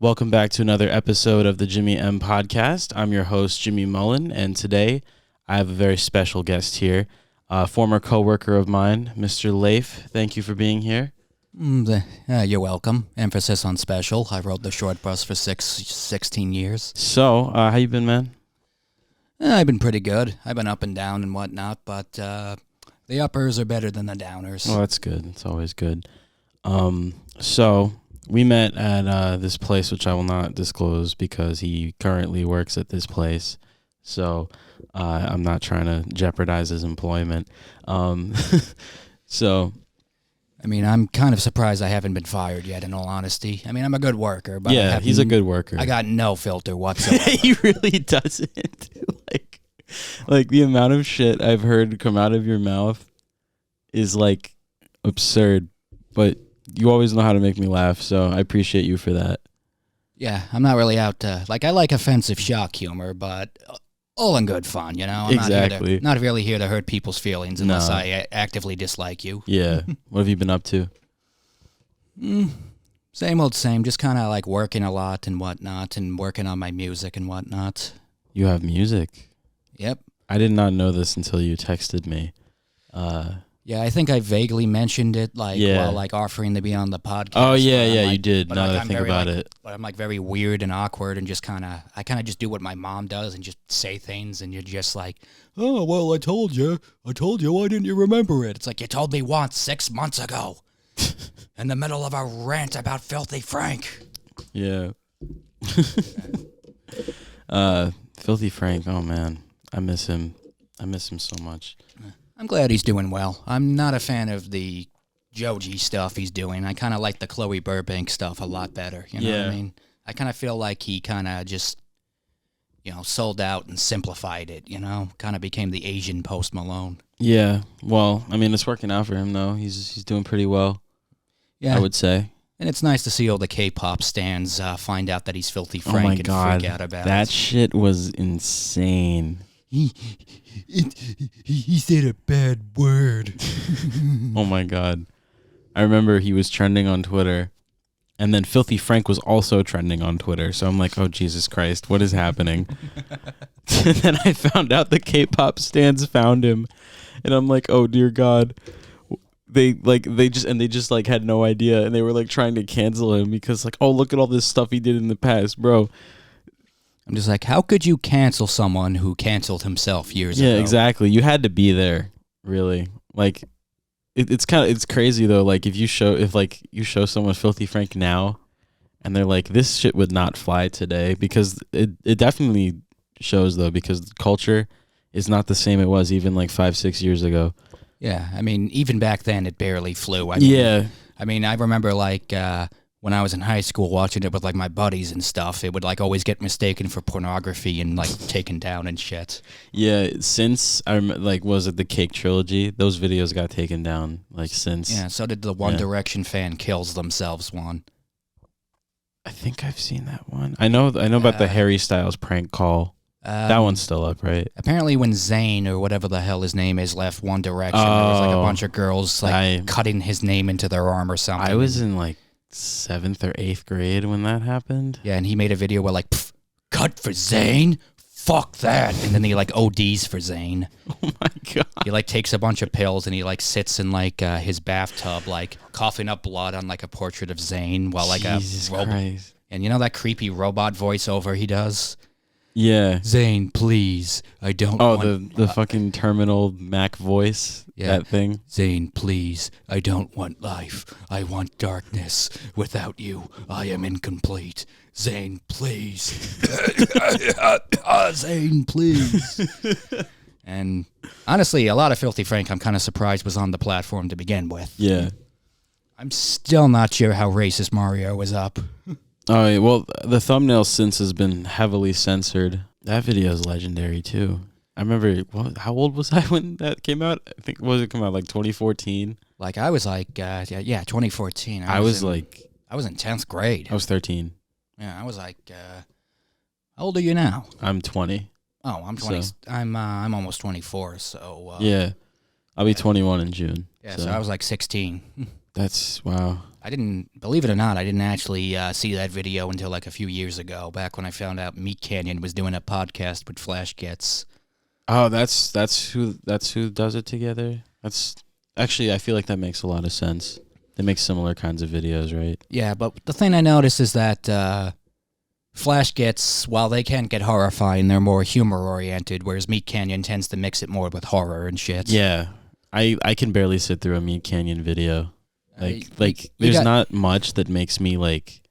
Welcome back to another episode of the Jimmy M Podcast. I'm your host, Jimmy Mullen, and today I have a very special guest here, a former coworker of mine, Mr. Leif. Thank you for being here. You're welcome. Emphasis on special. I rode the short bus for 16 years. So, how you been, man? I've been pretty good. I've been up and down and whatnot, but the uppers are better than the downers. Well, that's good. It's always good. So we met at this place, which I will not disclose because he currently works at this place. So I'm not trying to jeopardize his employment. So, I mean, I'm kind of surprised I haven't been fired yet, in all honesty. I mean, I'm a good worker, but yeah, he's a good worker. I got no filter whatsoever. He really doesn't. Like the amount of shit I've heard come out of your mouth is like absurd, but you always know how to make me laugh, so I appreciate you for that. Yeah, I'm not really out to, I like offensive shock humor, but all in good fun, you know? I'm exactly. Not really here to hurt people's feelings unless I actively dislike you. Yeah. What have you been up to? Same old same, just kind of like working a lot and whatnot, and working on my music and whatnot. You have music? Yep. I did not know this until you texted me. Yeah, I think I vaguely mentioned it, while offering to be on the podcast. Oh yeah, you did. Now that I think about it, but I'm very weird and awkward, and just I kind of just do what my mom does and just say things, and you're just like, oh well, I told you, why didn't you remember it? It's like, you told me once 6 months ago, in the middle of a rant about Filthy Frank. Yeah. Filthy Frank. Oh man, I miss him. I miss him so much. I'm glad he's doing well. I'm not a fan of the Joji stuff he's doing. I kind of like the Chloe Burbank stuff a lot better. You know what I mean? I kind of feel like he kind of just, sold out and simplified it, kind of became the Asian Post Malone. Yeah. Well, I mean, it's working out for him, though. He's doing pretty well, I would say. And it's nice to see all the K-pop stans find out that he's Filthy Frank freak out about it. That shit was insane. He said a bad word. Oh my God. I remember he was trending on Twitter, and then Filthy Frank was also trending on Twitter. So I'm like, oh, Jesus Christ, what is happening? And then I found out the K-pop stans found him, and I'm like, oh dear God. They just had no idea, and they were like trying to cancel him because like, oh, look at all this stuff he did in the past, bro. I'm just like, how could you cancel someone who canceled himself years ago? Yeah, exactly. You had to be there, really. Like, it's crazy though. Like, if you show someone Filthy Frank now, and they're like, this shit would not fly today, because it definitely shows though, because culture is not the same it was even like 5-6 years ago. Yeah, I mean, even back then it barely flew. I remember when I was in high school watching it with like my buddies and stuff, it would like always get mistaken for pornography and like taken down and shit. Yeah, since I remember, was it the Cake Trilogy? Those videos got taken down since. Yeah, so did the One Direction fan kills themselves one. I think I've seen that one. I know about the Harry Styles prank call. That one's still up, right? Apparently when Zayn, or whatever the hell his name is, left One Direction, there was like a bunch of girls cutting his name into their arm or something. I was in 7th or 8th grade when that happened. Yeah, and he made a video where cut for Zayn? Fuck that. And then he ODs for Zayn. Oh my God. He takes a bunch of pills and he sits in his bathtub coughing up blood on a portrait of Zayn while Jesus Christ. And you know that creepy robot voiceover he does? Yeah. Zayn, please. I don't want... Oh, the fucking terminal Mac voice? Yeah. That thing? Zayn, please. I don't want life. I want darkness. Without you, I am incomplete. Zayn, please. Zayn, please. And honestly, a lot of Filthy Frank I'm kind of surprised was on the platform to begin with. Yeah. I'm still not sure how racist Mario was up. Oh, yeah, well, the thumbnail since has been heavily censored. That video is legendary, too. I remember, how old was I when that came out? I think, it come out 2014? I was 2014. I was in 10th grade. I was 13. Yeah, I was how old are you now? I'm 20. Oh, I'm 20. So. I'm almost 24, so. Yeah, I'll be 21 in June. Yeah, so I was 16. That's wow. I didn't, believe it or not, I didn't actually see that video until like a few years ago, back when I found out MeatCanyon was doing a podcast with FlashGitz. Oh, that's who does it together. That's actually, I feel like that makes a lot of sense. They make similar kinds of videos, right? Yeah, but the thing I noticed is that FlashGitz, while they can get horrifying, they're more humor-oriented, whereas MeatCanyon tends to mix it more with horror and shit. Yeah. I can barely sit through a MeatCanyon video. Like there's not much that makes me, like,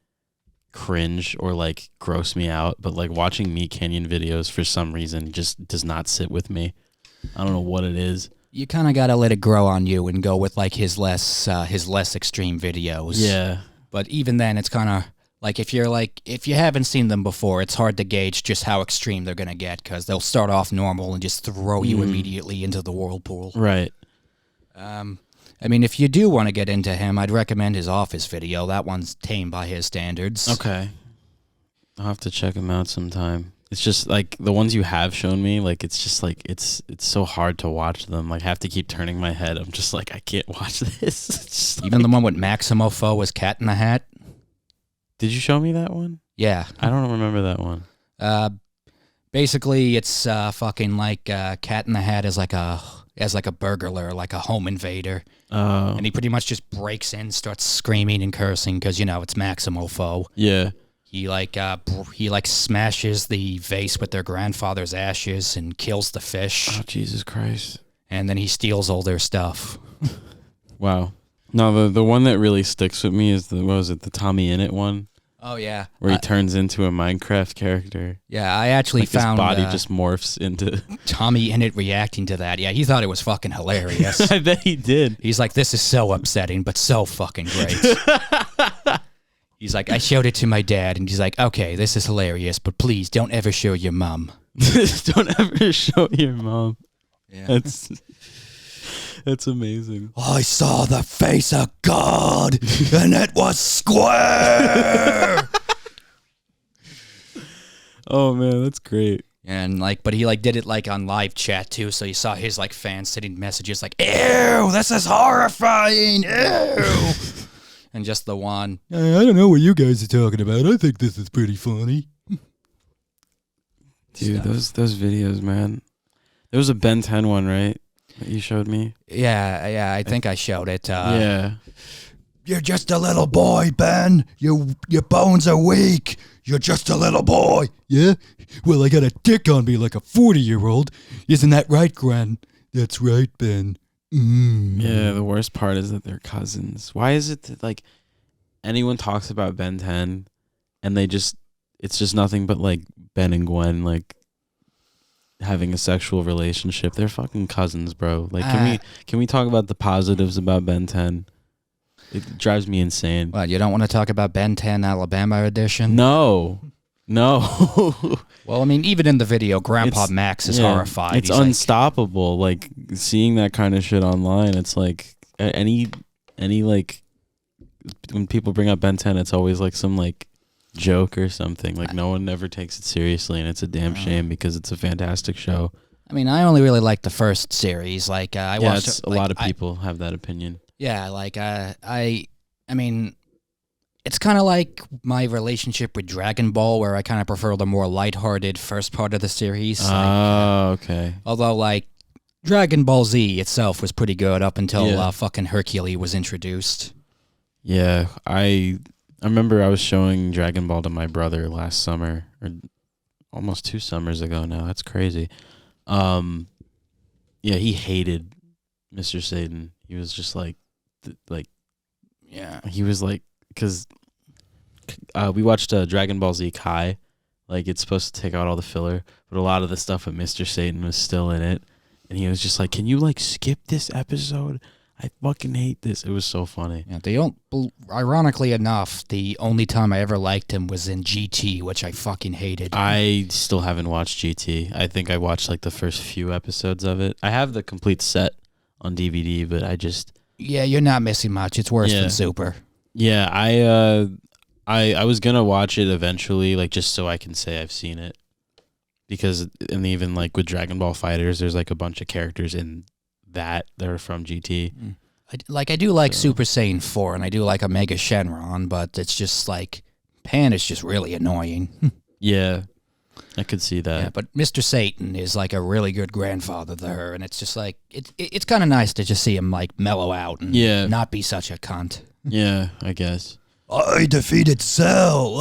cringe or, like, gross me out, but, like, watching MeatCanyon videos for some reason just does not sit with me. I don't know what it is. You kind of got to let it grow on you and go with, like, his less extreme videos. Yeah. But even then, it's kind of like if you haven't seen them before, it's hard to gauge just how extreme they're gonna get, because they'll start off normal and just throw you immediately into the whirlpool. Right. I mean, if you do want to get into him, I'd recommend his Office video. That one's tame by his standards. Okay. I'll have to check him out sometime. It's just like the ones you have shown me, like it's just like it's so hard to watch them. Like I have to keep turning my head. I'm just like, I can't watch this. Even the one with Maximo Foe as Cat in the Hat. Did you show me that one? Yeah. I don't remember that one. Basically it's fucking like Cat in the Hat as like a burglar, like a home invader. And he pretty much just breaks in, starts screaming and cursing because, you know, it's Maximo Foe. Yeah. He smashes the vase with their grandfather's ashes and kills the fish. Oh, Jesus Christ. And then he steals all their stuff. Wow. No, the one that really sticks with me is the Tommy Innit one? Oh, yeah. Where he turns into a Minecraft character. Yeah, I actually like found... his body just morphs into... Tommy Innit reacting to that. Yeah, he thought it was fucking hilarious. I bet he did. He's like, this is so upsetting, but so fucking great. He's like, I showed it to my dad, and he's like, okay, this is hilarious, but please don't ever show your mom. Don't ever show your mom. Yeah. That's amazing. I saw the face of God, and it was square. Oh man, that's great. And but he did it on live chat too, so you saw his fans sending messages like, "Ew, this is horrifying, ew," and just the one. I don't know what you guys are talking about. I think this is pretty funny. Dude, those videos, man. There was a Ben 10 one, right? That you showed me? Yeah, I think I showed it. Yeah. You're just a little boy, Ben. Your bones are weak. You're just a little boy. Yeah? Well, I got a dick on me like a 40-year-old. Isn't that right, Gran? That's right, Ben. Yeah, the worst part is that they're cousins. Why is it that, anyone talks about Ben 10 and it's just nothing but, Ben and Gwen, having a sexual relationship? They're fucking cousins, bro. Can we talk about the positives about Ben 10? It drives me insane. What, you don't want to talk about Ben 10 Alabama edition? No. Well, I mean, even in the video, Grandpa Max is horrified. It's unstoppable. Seeing that kind of shit online, it's any when people bring up Ben 10, it's always some joke or something. No one ever takes it seriously, and it's a damn shame because it's a fantastic show. I mean, I only really like the first series. I watched a lot of people have that opinion. Yeah, I mean, it's kind of like my relationship with Dragon Ball, where I kind of prefer the more lighthearted first part of the series. Okay. Although, Dragon Ball Z itself was pretty good up until fucking Hercule was introduced. Yeah, I remember I was showing Dragon Ball to my brother last summer, or almost 2 summers ago now. That's crazy. Yeah, he hated Mr. Satan. He was just he was because we watched Dragon Ball Z Kai. It's supposed to take out all the filler, but a lot of the stuff with Mr. Satan was still in it. And he was just like, can you skip this episode? I fucking hate this. It was so funny. Yeah, ironically enough, the only time I ever liked him was in GT, which I fucking hated. I still haven't watched GT. I think I watched the first few episodes of it. I have the complete set on DVD, but I just... Yeah, you're not missing much. It's worse than Super. Yeah, I was gonna watch it eventually, just so I can say I've seen it. Because, and even with Dragon Ball Fighters, there's a bunch of characters in that are from GT. I do like Super Saiyan 4, and I do like Omega Shenron, but it's just like Pan is just really annoying. Yeah, I could see that. Yeah, but Mr. Satan is like a really good grandfather to her, and it's just like it's kind of nice to just see him like mellow out and not be such a cunt. Yeah, I guess. I defeated Cell.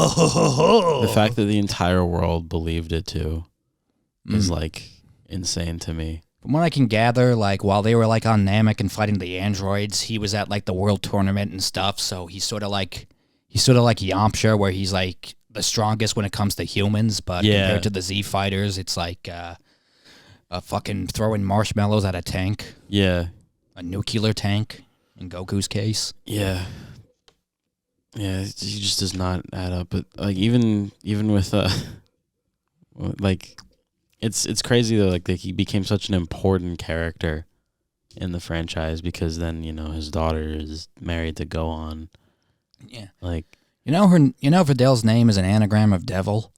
The fact that the entire world believed it too is like insane to me. From what I can gather, like while they were like on Namek and fighting the androids, he was at like the world tournament and stuff. So he's sort of like Yamcha, where he's like the strongest when it comes to humans, but compared to the Z fighters, it's like a fucking throwing marshmallows at a tank. Yeah, a nuclear tank in Goku's case. Yeah, he just does not add up. But like even with like. It's crazy though, like he became such an important character in the franchise because then, his daughter is married to Gohan. Yeah. Like Vidal's name is an anagram of devil.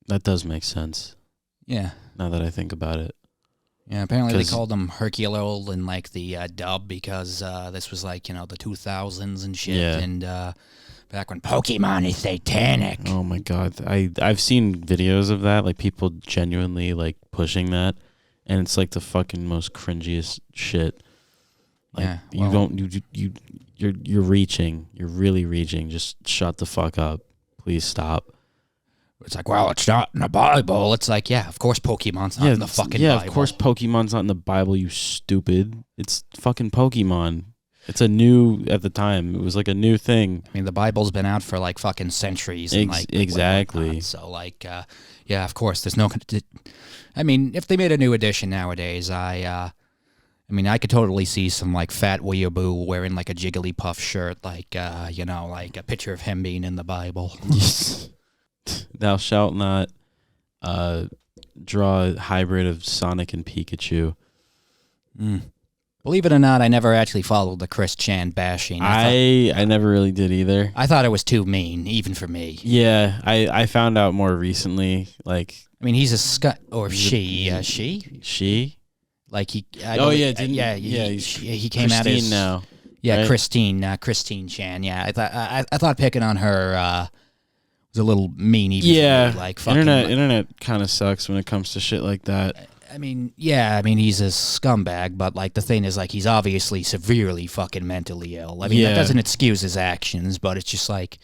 That does make sense. Yeah. Now that I think about it. Yeah, apparently they called him Hercule in like the dub because this was like, the 2000s and shit. Yeah. And back when Pokemon is satanic. Oh my god. I've seen videos of that, like people genuinely like pushing that, and it's like the fucking most cringiest shit. Like you're reaching. You're really reaching. Just shut the fuck up. Please stop. It's like, well, it's not in the Bible. It's like, yeah, of course Pokemon's not in the fucking Bible. Yeah, of course Pokemon's not in the Bible, you stupid. It's fucking Pokemon. It's a new, at the time, it was like a new thing. I mean, the Bible's been out for like fucking centuries. And like exactly. So like, yeah, of course, there's no. I mean, if they made a new edition nowadays, I could totally see some like fat weeaboo wearing like a Jigglypuff shirt, like like a picture of him being in the Bible. Thou shalt not draw a hybrid of Sonic and Pikachu. Believe it or not, I never actually followed the Chris Chan bashing. I never really did either. I thought it was too mean, even for me. Yeah, I found out more recently. Like, I mean, he's a scut or she. Like he. He came out as now. Yeah, right? Christine Chan. Yeah, I thought picking on her was a little mean. Even yeah, for me. Like fucking, internet kind of sucks when it comes to shit like that. I mean, he's a scumbag, but like the thing is, like he's obviously severely fucking mentally ill. I mean, that doesn't excuse his actions, but it's just like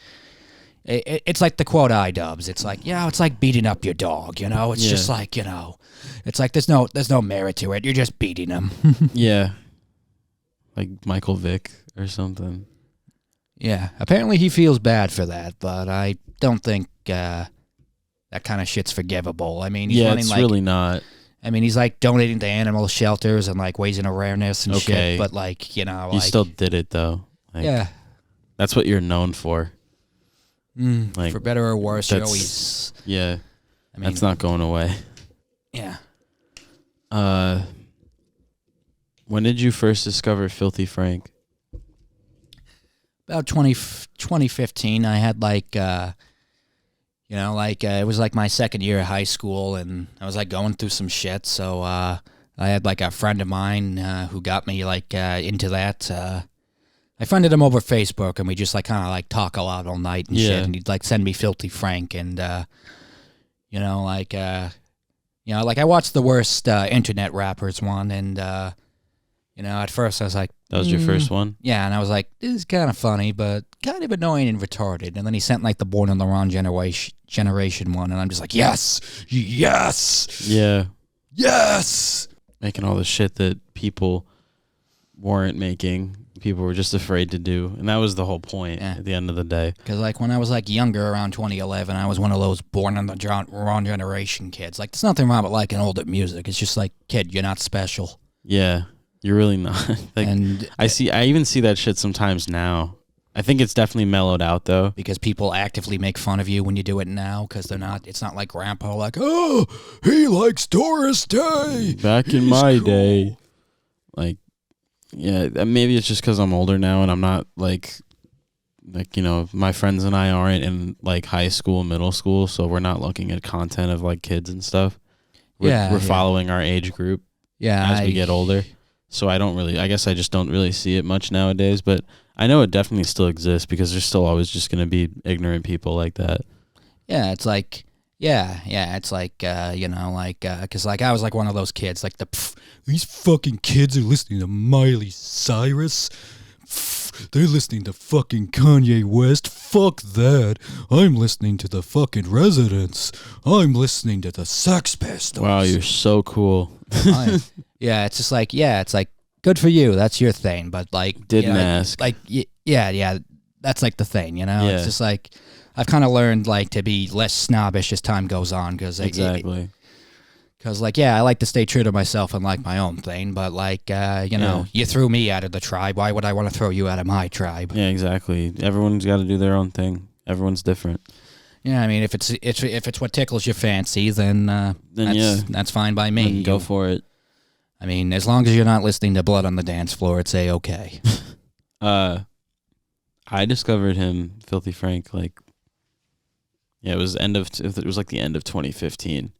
it's like the quote iDubbbz. It's like, it's like beating up your dog. It's just like it's like there's no merit to it. You're just beating him. Yeah, like Michael Vick or something. Yeah, apparently he feels bad for that, but I don't think that kind of shit's forgivable. I mean, he's running it's like, really not. I mean, he's like donating to animal shelters and like raising awareness and shit. But like, he like, still did it though. Like, yeah, that's what you're known for. Like, for better or worse, you always. Yeah, I mean, that's not going away. Yeah. When did you first discover Filthy Frank? About 2015. I had like. It was like my second year of high school, and I was like going through some shit. So I had like a friend of mine who got me like into that. I friended him over Facebook, and we just like kind of like talk a lot all night and shit. And he'd like send me Filthy Frank, and like I watched the worst internet rappers one, and at first I was like, that was your first one? Yeah, and I was like, this is kind of funny, but kind of annoying and retarded. And then he sent like the Born in the Wrong Generation one, and I'm just like, yes, yeah, yes, making all the shit that people weren't making. People were just afraid to do, and that was the whole point at the end of the day. Because like when I was like younger, around 2011, I was one of those Born in the Wrong Generation kids. Like, there's nothing wrong with liking older music. It's just like, kid, you're not special. Yeah. You're really not. Like, and I even see that shit sometimes now. I think it's definitely mellowed out though, because people actively make fun of you when you do it now, because they're not. It's not like Grandpa, like, oh, he likes Doris Day. Back in my day, like, yeah, maybe it's just because I'm older now and I'm not like my friends and I aren't in like high school, middle school, so we're not looking at content of like kids and stuff. We're following our age group. Yeah, as we get older. So I guess I just don't really see it much nowadays, but I know it definitely still exists because there's still always just going to be ignorant people like that. Yeah, it's like, it's like, because like I was like one of those kids, like These fucking kids are listening to Miley Cyrus. They're listening to fucking Kanye West. Fuck that. I'm listening to the fucking Residents. I'm listening to the Sex Pistols. Wow, you're so cool. it's just like, it's like, good for you. That's your thing. But like, Didn't ask. Like, that's like the thing, Yeah. It's just like, I've kind of learned like to be less snobbish as time goes on. Cause Exactly. Because, like, I like to stay true to myself and like my own thing, but, like, you threw me out of the tribe. Why would I want to throw you out of my tribe? Yeah, exactly. Everyone's got to do their own thing. Everyone's different. Yeah, I mean, if it's what tickles your fancy, then that's fine by me. Then go for it. I mean, as long as you're not listening to Blood on the Dance Floor, it's A-okay. I discovered him, Filthy Frank, like, it was like the end of 2015.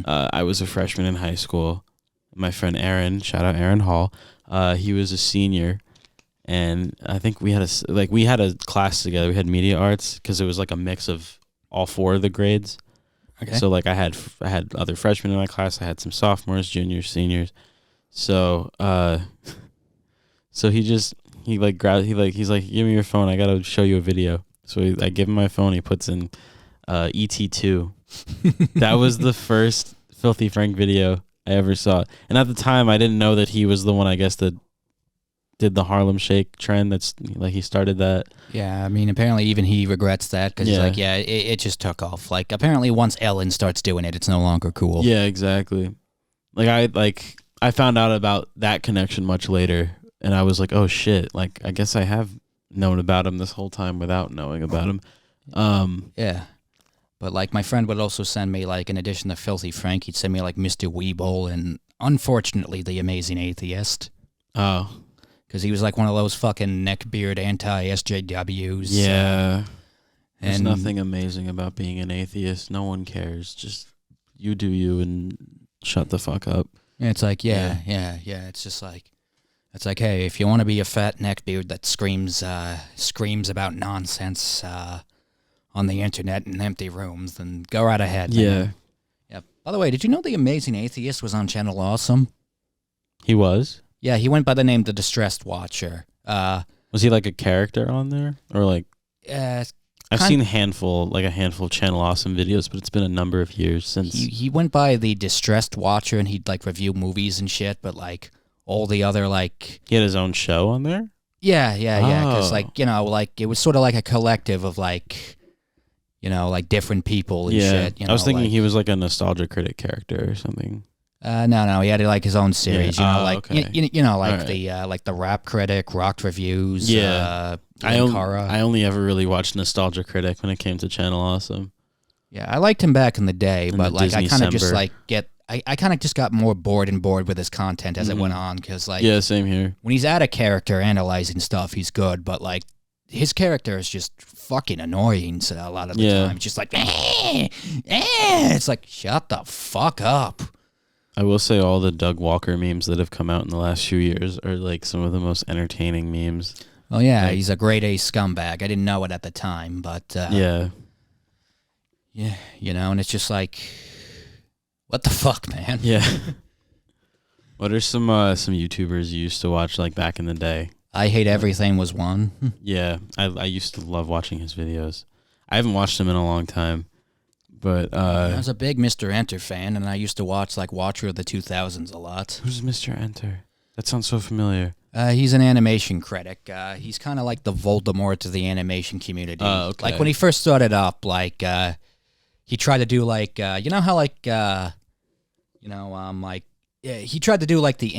I was a freshman in high school. My friend Aaron, shout out Aaron Hall, he was a senior, and I think we had a class together. We had media arts because it was like a mix of all four of the grades. Okay. So like I had other freshmen in my class. I had some sophomores, juniors, seniors. So he's like, give me your phone. I gotta show you a video. So I give him my phone. He puts in ET2. That was the first Filthy Frank video I ever saw. And at the time, I didn't know that he was the one, I guess, that did the Harlem Shake trend. That's like he started that. Yeah, I mean, apparently even he regrets that because he's like, it just took off. Like, apparently once Ellen starts doing it, it's no longer cool. Yeah, exactly. I found out about that connection much later, and I was like, oh shit, like I guess I have known about him this whole time without knowing about him. Yeah. But, like, my friend would also send me, like, in addition to Filthy Frank, he'd send me, like, Mr. Weeble and, unfortunately, The Amazing Atheist. Oh. Because he was, like, one of those fucking neckbeard anti-SJWs. Yeah. There's nothing amazing about being an atheist. No one cares. Just you do you and shut the fuck up. It's like, It's just like, it's like, hey, if you want to be a fat neckbeard that screams about nonsense, on the internet in empty rooms, then go right ahead. Yeah. Yeah. By the way, did you know The Amazing Atheist was on Channel Awesome? He was? Yeah, he went by the name The Distressed Watcher. Was he like a character on there? Or like I've seen a handful of Channel Awesome videos, but it's been a number of years since. He went by The Distressed Watcher, and he'd like review movies and shit, but like all the other like he had his own show on there? Yeah, because like, like it was sort of like a collective of like, like different people and shit. I was thinking he was like a nostalgia critic character or something. No, he had like his own series. Okay. Like the rap critic, rock reviews. Yeah, I only ever really watched Nostalgia Critic when it came to Channel Awesome. Yeah, I liked him back in the day, but like Disney I kind of just Sember. like I kind of just got more bored with his content as it went on because like Same here. when he's out of character analyzing stuff, he's good, but like his character is just fucking annoying a lot of the time. It's just like, it's like, shut the fuck up. I will say all the Doug Walker memes that have come out in the last few years are like some of the most entertaining memes. Oh yeah, he's a grade A scumbag. I didn't know it at the time, but yeah, and it's just like, what the fuck, man? Yeah. What are some YouTubers you used to watch like back in the day? I Hate Everything was one. Yeah, I used to love watching his videos. I haven't watched him in a long time, but I was a big Mr. Enter fan, and I used to watch like Watcher of the 2000s a lot. Who's Mr. Enter? That sounds so familiar. He's an animation critic. He's kind of like the Voldemort to the animation community. Okay. Like when he first started up, like he tried to do like how like he tried to do like the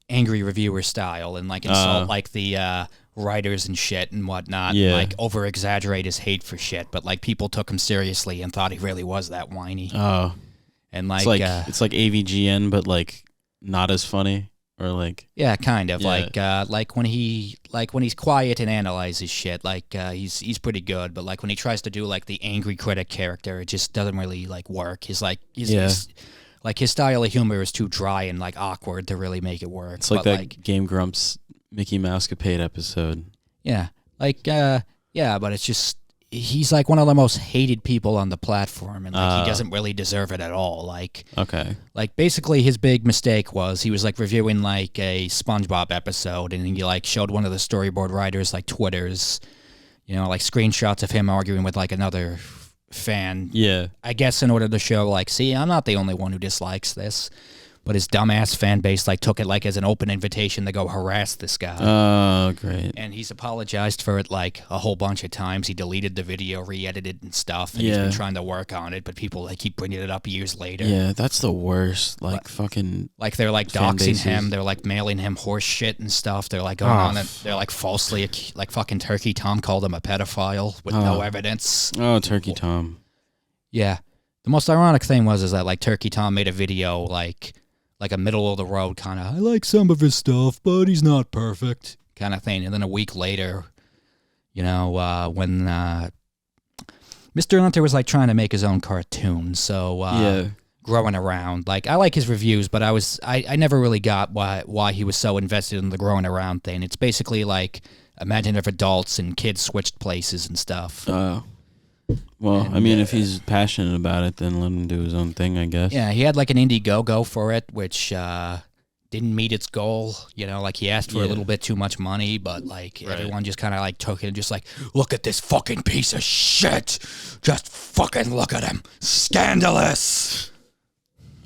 angry reviewer style and like insult like the writers and shit and whatnot. Yeah. And, like over exaggerate his hate for shit, but like people took him seriously and thought he really was that whiny. Oh, and like it's like AVGN, but like not as funny. Or like kind of like when he's quiet and analyzes shit, like he's pretty good, but like when he tries to do like the angry critic character, it just doesn't really like work. He's like his style of humor is too dry and like awkward to really make it work. It's like that Game Grumps Mickey Mouse Capade episode. Yeah, like but it's just he's like one of the most hated people on the platform, and like he doesn't really deserve it at all. Like, okay, like basically his big mistake was he was like reviewing like a SpongeBob episode, and he like showed one of the storyboard writers like Twitter's, like screenshots of him arguing with like another fan. Yeah, I guess in order to show like, see, I'm not the only one who dislikes this. But his dumbass fan base like took it like as an open invitation to go harass this guy. Oh, great. And he's apologized for it like a whole bunch of times. He deleted the video, re-edited and stuff, and he's been trying to work on it, but people like keep bringing it up years later. Yeah, that's the worst. Like fucking like they're like doxing him, they're like mailing him horse shit and stuff. They're like going on it. They're like falsely like fucking Turkey Tom called him a pedophile with no evidence. Oh, Turkey Tom. Yeah. The most ironic thing was that like Turkey Tom made a video like a middle of the road kind of, I like some of his stuff, but he's not perfect kind of thing. And then a week later, when Mr. Hunter was like trying to make his own cartoon, so growing around, like I like his reviews, but I never really got why he was so invested in the growing around thing. It's basically like imagine if adults and kids switched places and stuff. Well, and, I mean, if he's passionate about it, then let him do his own thing, I guess. Yeah, he had like an Indiegogo for it, which didn't meet its goal. Like he asked for a little bit too much money, but like everyone just kind of like took it and just like, look at this fucking piece of shit. Just fucking look at him. Scandalous.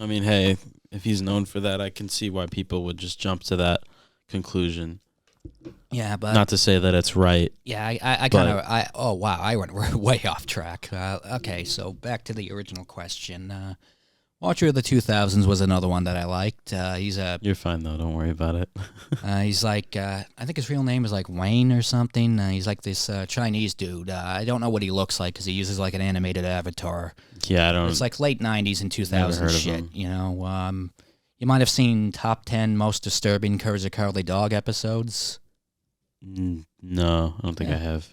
I mean, hey, if he's known for that, I can see why people would just jump to that conclusion. Yeah, but not to say that it's right. Yeah, I kind of I went way off track. Okay, so back to the original question. Watcher of the 2000s was another one that I liked. You're fine though. Don't worry about it. He's like I think his real name is like Wayne or something. He's like this Chinese dude. I don't know what he looks like because he uses like an animated avatar. Yeah, I don't. It's like late 90s and 2000s shit. You might have seen top 10 most disturbing Courage the Cowardly Dog episodes. No, I don't think I have.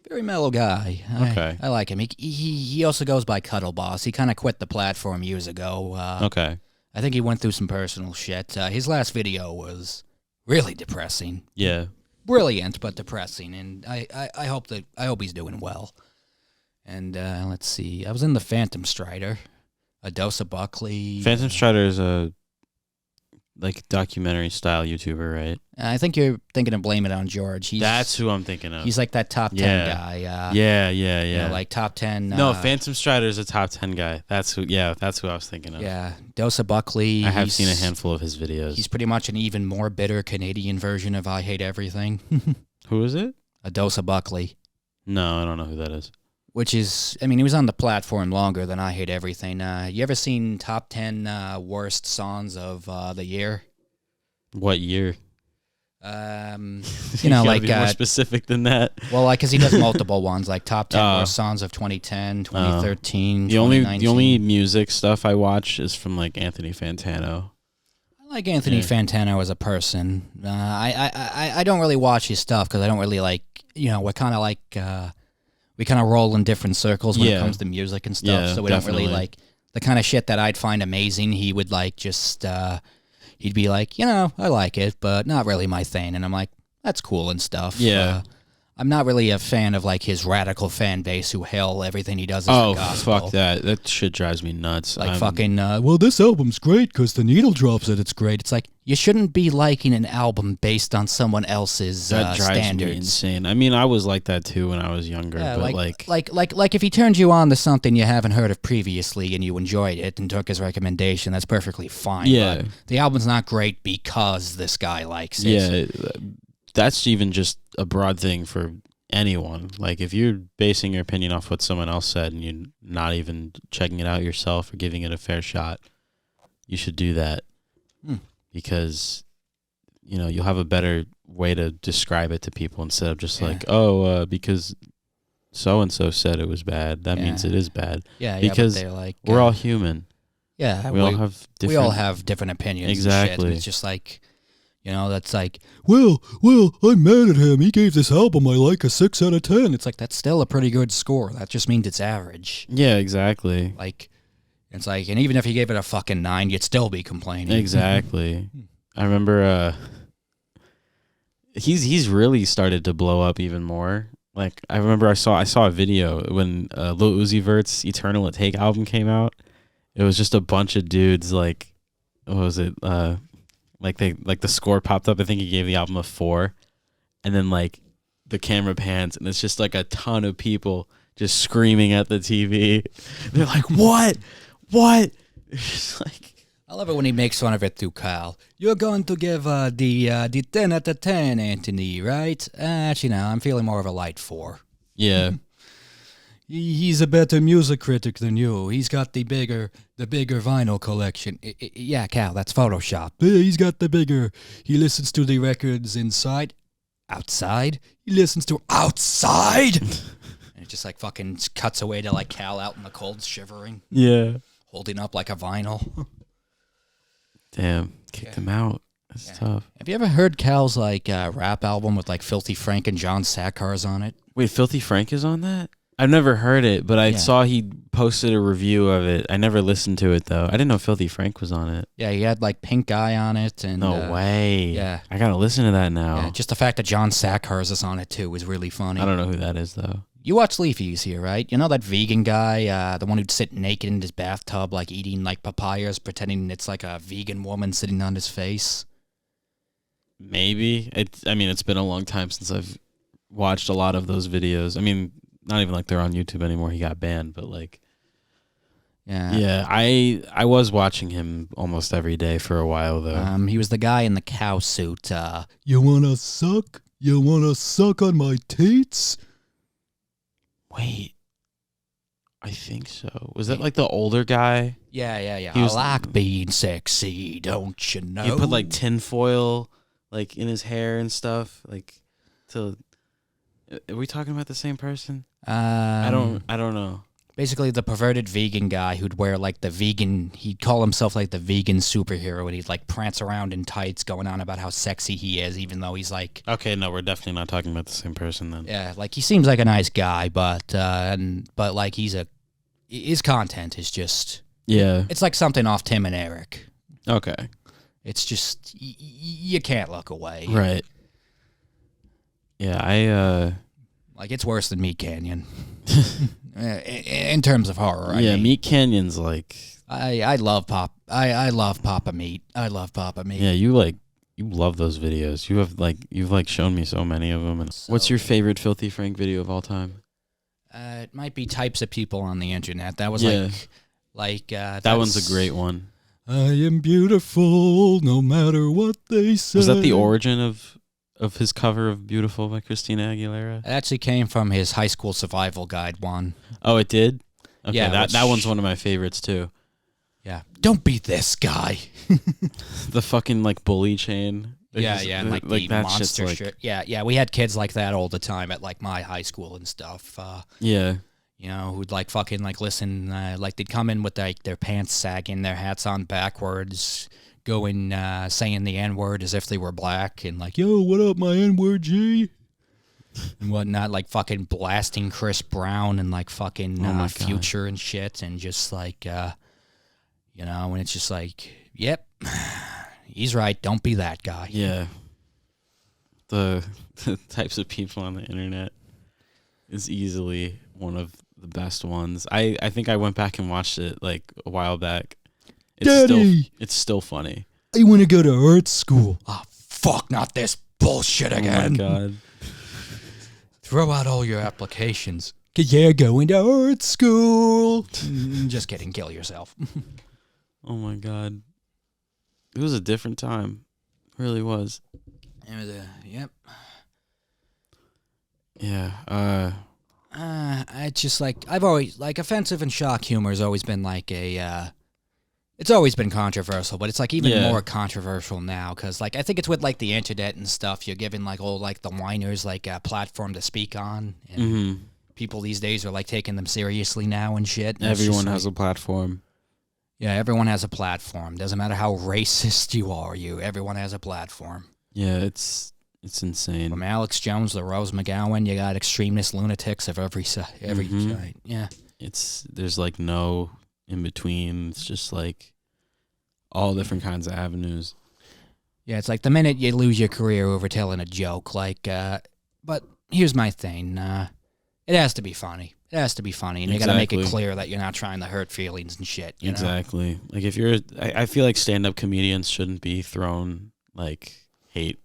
Very mellow guy. Okay. I like him. He also goes by Cuddle Boss. He kind of quit the platform years ago. Okay. I think he went through some personal shit. His last video was really depressing. Yeah. Brilliant, but depressing. And I hope he's doing well. And let's see. I was in the Phantom Strider. A Dose of Buckley. Phantom Strider is a documentary style YouTuber, right? I think you're thinking of Blame It on George. That's who I'm thinking of. He's like that top 10 guy. Yeah. Like top 10. No, Phantom Strider is a top 10 guy. That's who I was thinking of. Yeah, Dose of Buckley. I have seen a handful of his videos. He's pretty much an even more bitter Canadian version of I Hate Everything. Who is it? A Dose of Buckley. No, I don't know who that is. Which is, I mean, he was on the platform longer than I Hate Everything. You ever seen top 10 worst songs of the year? What year? You know, like be more specific than that. Well, like, because he does multiple ones, like top 10 worst songs of 2010, 2013, the 2019. The only music stuff I watch is from like Anthony Fantano. I like Anthony Fantano as a person. I don't really watch his stuff because I don't really like, we're kind of like, we kind of roll in different circles when it comes to music and stuff. Yeah, so we definitely. don't really like the kind of shit that I'd find amazing. He would like just, he'd be like, I like it, but not really my thing. And I'm like, that's cool and stuff. Yeah. I'm not really a fan of like his radical fan base who hail everything he does as the gospel. Fuck that. That shit drives me nuts. Like well, this album's great because the needle drops it. It's great. It's like, you shouldn't be liking an album based on someone else's that drives standards. me insane. I mean, I was like that too when I was younger. Yeah, but like if he turned you on to something you haven't heard of previously and you enjoyed it and took his recommendation, that's perfectly fine. Yeah. But the album's not great because this guy likes it. Yeah, that's even just a broad thing for anyone. Like, if you're basing your opinion off what someone else said and you're not even checking it out yourself or giving it a fair shot, you should do that. Because, you'll have a better way to describe it to people instead of just because so-and-so said it was bad, that means it is bad. Yeah, because but they're like, we're all human. Yeah. We all have different opinions. Exactly. And shit. It's just like, that's like, Well, I'm mad at him. He gave this album I like a 6 out of 10. it's like, that's still a pretty good score. That just means it's average. Yeah, exactly. Like, It's like, and even if you gave it a fucking 9, you'd still be complaining. Exactly. I remember he's really started to blow up even more. Like I remember I saw a video when Lil Uzi Vert's Eternal at Take album came out. It was just a bunch of dudes like, what was it? Like the score popped up. I think he gave the album a 4, and then like the camera pans and it's just like a ton of people just screaming at the TV. They're like, "What? What?" It's like, I love it when he makes fun of it through Kyle. You're going to give the 10 out of 10, Anthony, right? Actually, no, I'm feeling more of a light 4. yeah. He's a better music critic than you. He's got the bigger vinyl collection. Yeah, Cal, that's Photoshop. Yeah, he's got the bigger. He listens to the records inside. Outside? He listens to outside. And it just like fucking cuts away to like Cal out in the cold shivering, Yeah. holding up like a vinyl. Damn. Kicked him out. That's tough. Have you ever heard Cal's like rap album with like Filthy Frank and John Sakars on it? Wait, Filthy Frank is on that? I've never heard it, but I saw he posted a review of it. I never listened to it though. I didn't know Filthy Frank was on it. Yeah, he had like Pink Eye on it. And No way. Yeah. I gotta listen to that now. Yeah, just the fact that John Sakars is on it too is really funny. I don't know who that is though. You watch Leafy's here, right? You know that vegan guy, the one who'd sit naked in his bathtub, like eating like papayas, pretending it's like a vegan woman sitting on his face? Maybe. It's been a long time since I've watched a lot of those videos. I mean, not even like they're on YouTube anymore. He got banned, but like, yeah. I was watching him almost every day for a while though. He was the guy in the cow suit. You wanna suck? You wanna suck on my teats? Wait, I think so. Was that like the older guy? Yeah. He was- I like being sexy, don't you know? He put like tinfoil like in his hair and stuff. Like, to. Are we talking about the same person? I don't know. Basically, the perverted vegan guy who'd wear like he'd call himself like the vegan superhero, and he'd like prance around in tights, going on about how sexy he is, even though he's like, Okay, no, we're definitely not talking about the same person then. yeah, like he seems like a nice guy, but like his content is just, Yeah. it's like something off Tim and Eric. Okay. It's just you can't look away. Right. Yeah, Like it's worse than MeatCanyon. In terms of horror. I mean. MeatCanyon's like, I love I love Papa Meat. I love Papa Meat. yeah, you love those videos. You've shown me so many of them. And what's your favorite Filthy Frank video of all time? It might be types of people on the internet. That was Yeah. That one's a great one. I am beautiful, no matter what they say. Was that the origin of his cover of Beautiful by Christina Aguilera? It actually came from his high school survival guide one. Oh, it did? Okay, Yeah, that one's one of my favorites too. Yeah. Don't be this guy. The fucking like bully chain. And like the that shit's monster like, shit. Yeah, we had kids like that all the time at like my high school and stuff. Yeah. You know, who'd like fucking like listen, like they'd come in with like their pants sagging, their hats on backwards, going saying the N-word as if they were black, and like, Yo, what up, my N-word G? and whatnot, like fucking blasting Chris Brown and like fucking Oh my God. Future and shit, and just like, you know, and it's just like, yep, he's right, don't be that guy. Yeah. The types of people on the internet is easily one of the best ones. I think I went back and watched it like a while back. Daddy! It's still funny. I want to go to art school. Oh, fuck, not this bullshit Oh again. my God. Throw out all your applications. 'Cause you're going to art school. Just kidding, kill yourself. Oh my God. It was a different time. It really was. It was yep. Yeah. I just like, I've always, like, offensive and shock humor has always been like it's always been controversial, but it's like even more controversial now, because like I think it's with like the internet and stuff, you're giving like all like the whiners like a platform to speak on, and people these days are like taking them seriously now and shit. And Everyone has a platform. Yeah, everyone has a platform. Doesn't matter how racist you are, everyone has a platform. Yeah, it's insane. From Alex Jones to Rose McGowan, you got extremist lunatics of every side. Yeah. There's like no in between. It's just like all different kinds of avenues. Yeah, it's like the minute you lose your career over telling a joke, like, but here's my thing. It has to be funny. It has to be funny, and you got to make it clear that you're not trying to hurt feelings and shit. You know? Like if you're, I feel like stand-up comedians shouldn't be thrown like hate,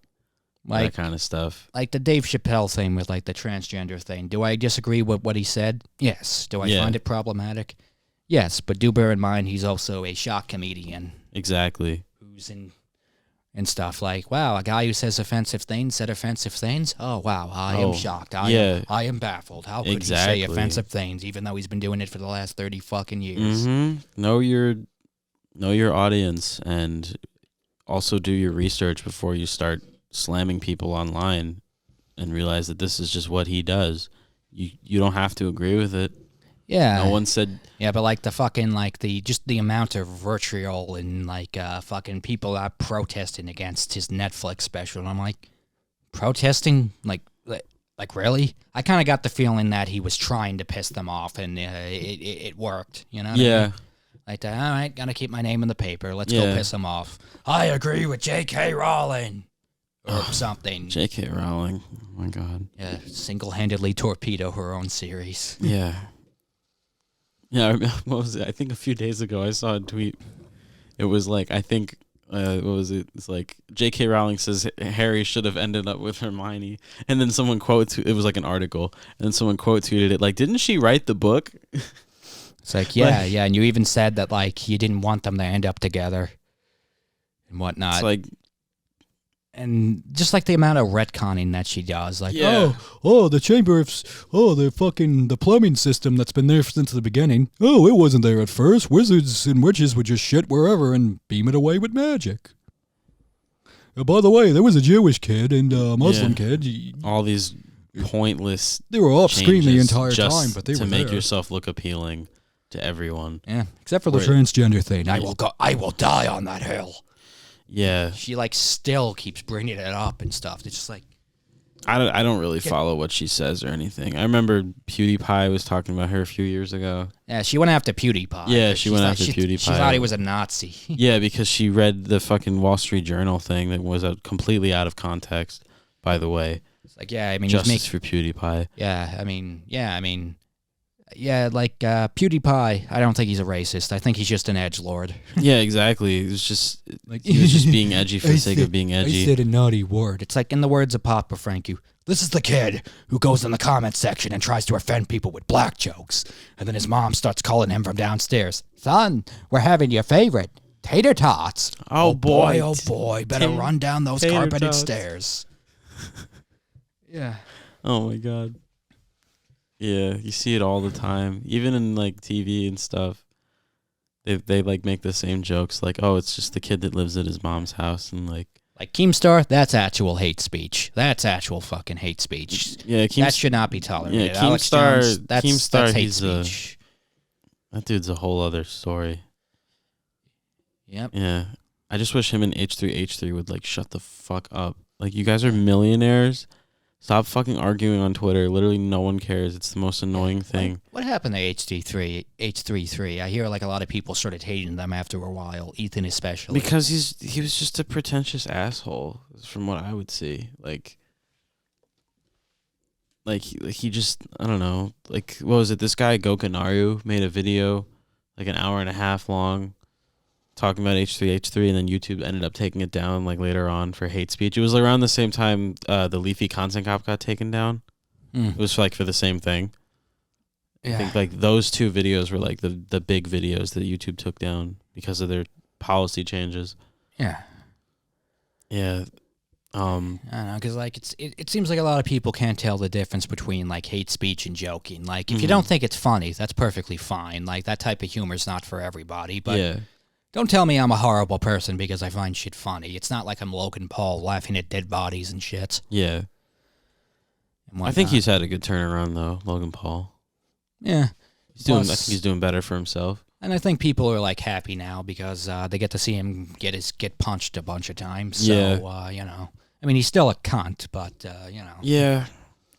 like that kind of stuff. Like the Dave Chappelle thing with like the transgender thing. Do I disagree with what he said? Yes. Do I find it problematic? Yes, but do bear in mind he's also a shock comedian. Exactly. Who's in and stuff like, wow, a guy who says offensive things said offensive things? Oh, wow, I am shocked. I am baffled. How could he say offensive things even though he's been doing it for the last 30 fucking years? Mm-hmm. Know your audience, and also do your research before you start slamming people online and realize that this is just what he does. You don't have to agree with it. Yeah. No one said... Yeah, but like the fucking, like the amount of vitriol and like fucking people are protesting against his Netflix special. And I'm like, protesting? Like really? I kind of got the feeling that he was trying to piss them off, and it worked, you know what I mean? Like, all right, gotta keep my name in the paper. Let's go piss them off. I agree with J.K. Rowling. Or something. J.K. Rowling. Oh, my God. Yeah, single-handedly torpedo her own series. Yeah. Yeah, what was it? I think a few days ago I saw a tweet. It was like, I think, what was it? It's like, J.K. Rowling says Harry should have ended up with Hermione. And then someone it was like an article, and then someone quote tweeted it like, didn't she write the book? It's like, yeah, and you even said that, like, you didn't want them to end up together and whatnot. It's like... And just like the amount of retconning that she does, like, the plumbing system that's been there since the beginning. Oh, it wasn't there at first. Wizards and witches would just shit wherever and beam it away with magic. By the way, there was a Jewish kid and a Muslim kid. All these pointless. They were off screen the entire time, but they were to make yourself look appealing to everyone. Yeah, except for the transgender thing. I will die on that hill. Yeah. She, like, still keeps bringing it up and stuff. It's just like... I don't really follow what she says or anything. I remember PewDiePie was talking about her a few years ago. Yeah, she went after PewDiePie. Yeah, she went after PewDiePie. She thought he was a Nazi. Yeah, because she read the fucking Wall Street Journal thing that was completely out of context, by the way. It's like, yeah, I mean... Justice for PewDiePie. Yeah, like PewDiePie, I don't think he's a racist. I think he's just an edgelord. Yeah, exactly. It was just like he was just being edgy for the sake of being edgy. I said a naughty word. It's like in the words of Papa Frankie, this is the kid who goes in the comment section and tries to offend people with black jokes. And then his mom starts calling him from downstairs. Son, we're having your favorite, tater tots. Oh boy, better run down those carpeted stairs. Yeah. Oh my God. Yeah, you see it all the time, even in like TV and stuff. They like make the same jokes, like, oh, it's just the kid that lives at his mom's house, and like Keemstar, that's actual hate speech. That's actual fucking hate speech. Yeah, that should not be tolerated. Yeah, Keemstar, that's hate speech. That dude's a whole other story. Yep. Yeah, I just wish him and H3H3 would like shut the fuck up. Like, you guys are millionaires. Stop fucking arguing on Twitter. Literally, no one cares. It's the most annoying thing. What happened to H33? I hear like a lot of people started hating them after a while. Ethan especially. Because he was just a pretentious asshole, from what I would see. Like he just, I don't know. Like, what was it? This guy Gokanaru made a video like an hour and a half long, talking about H3H3, and then YouTube ended up taking it down like later on for hate speech. It was around the same time the Leafy Content Cop got taken down. It was like for the same thing. Yeah. I think like those two videos were like the big videos that YouTube took down because of their policy changes. Yeah. Yeah. I don't know, because like it seems like a lot of people can't tell the difference between like hate speech and joking. Like, if you don't think it's funny, that's perfectly fine. Like, that type of humor is not for everybody. But yeah. Don't tell me I'm a horrible person because I find shit funny. It's not like I'm Logan Paul laughing at dead bodies and shit. Yeah. I think he's had a good turnaround, though, Logan Paul. Yeah. I think he's doing better for himself. And I think people are, like, happy now because they get to see him get punched a bunch of times. So, yeah. you know. I mean, he's still a cunt, but, you know. Yeah.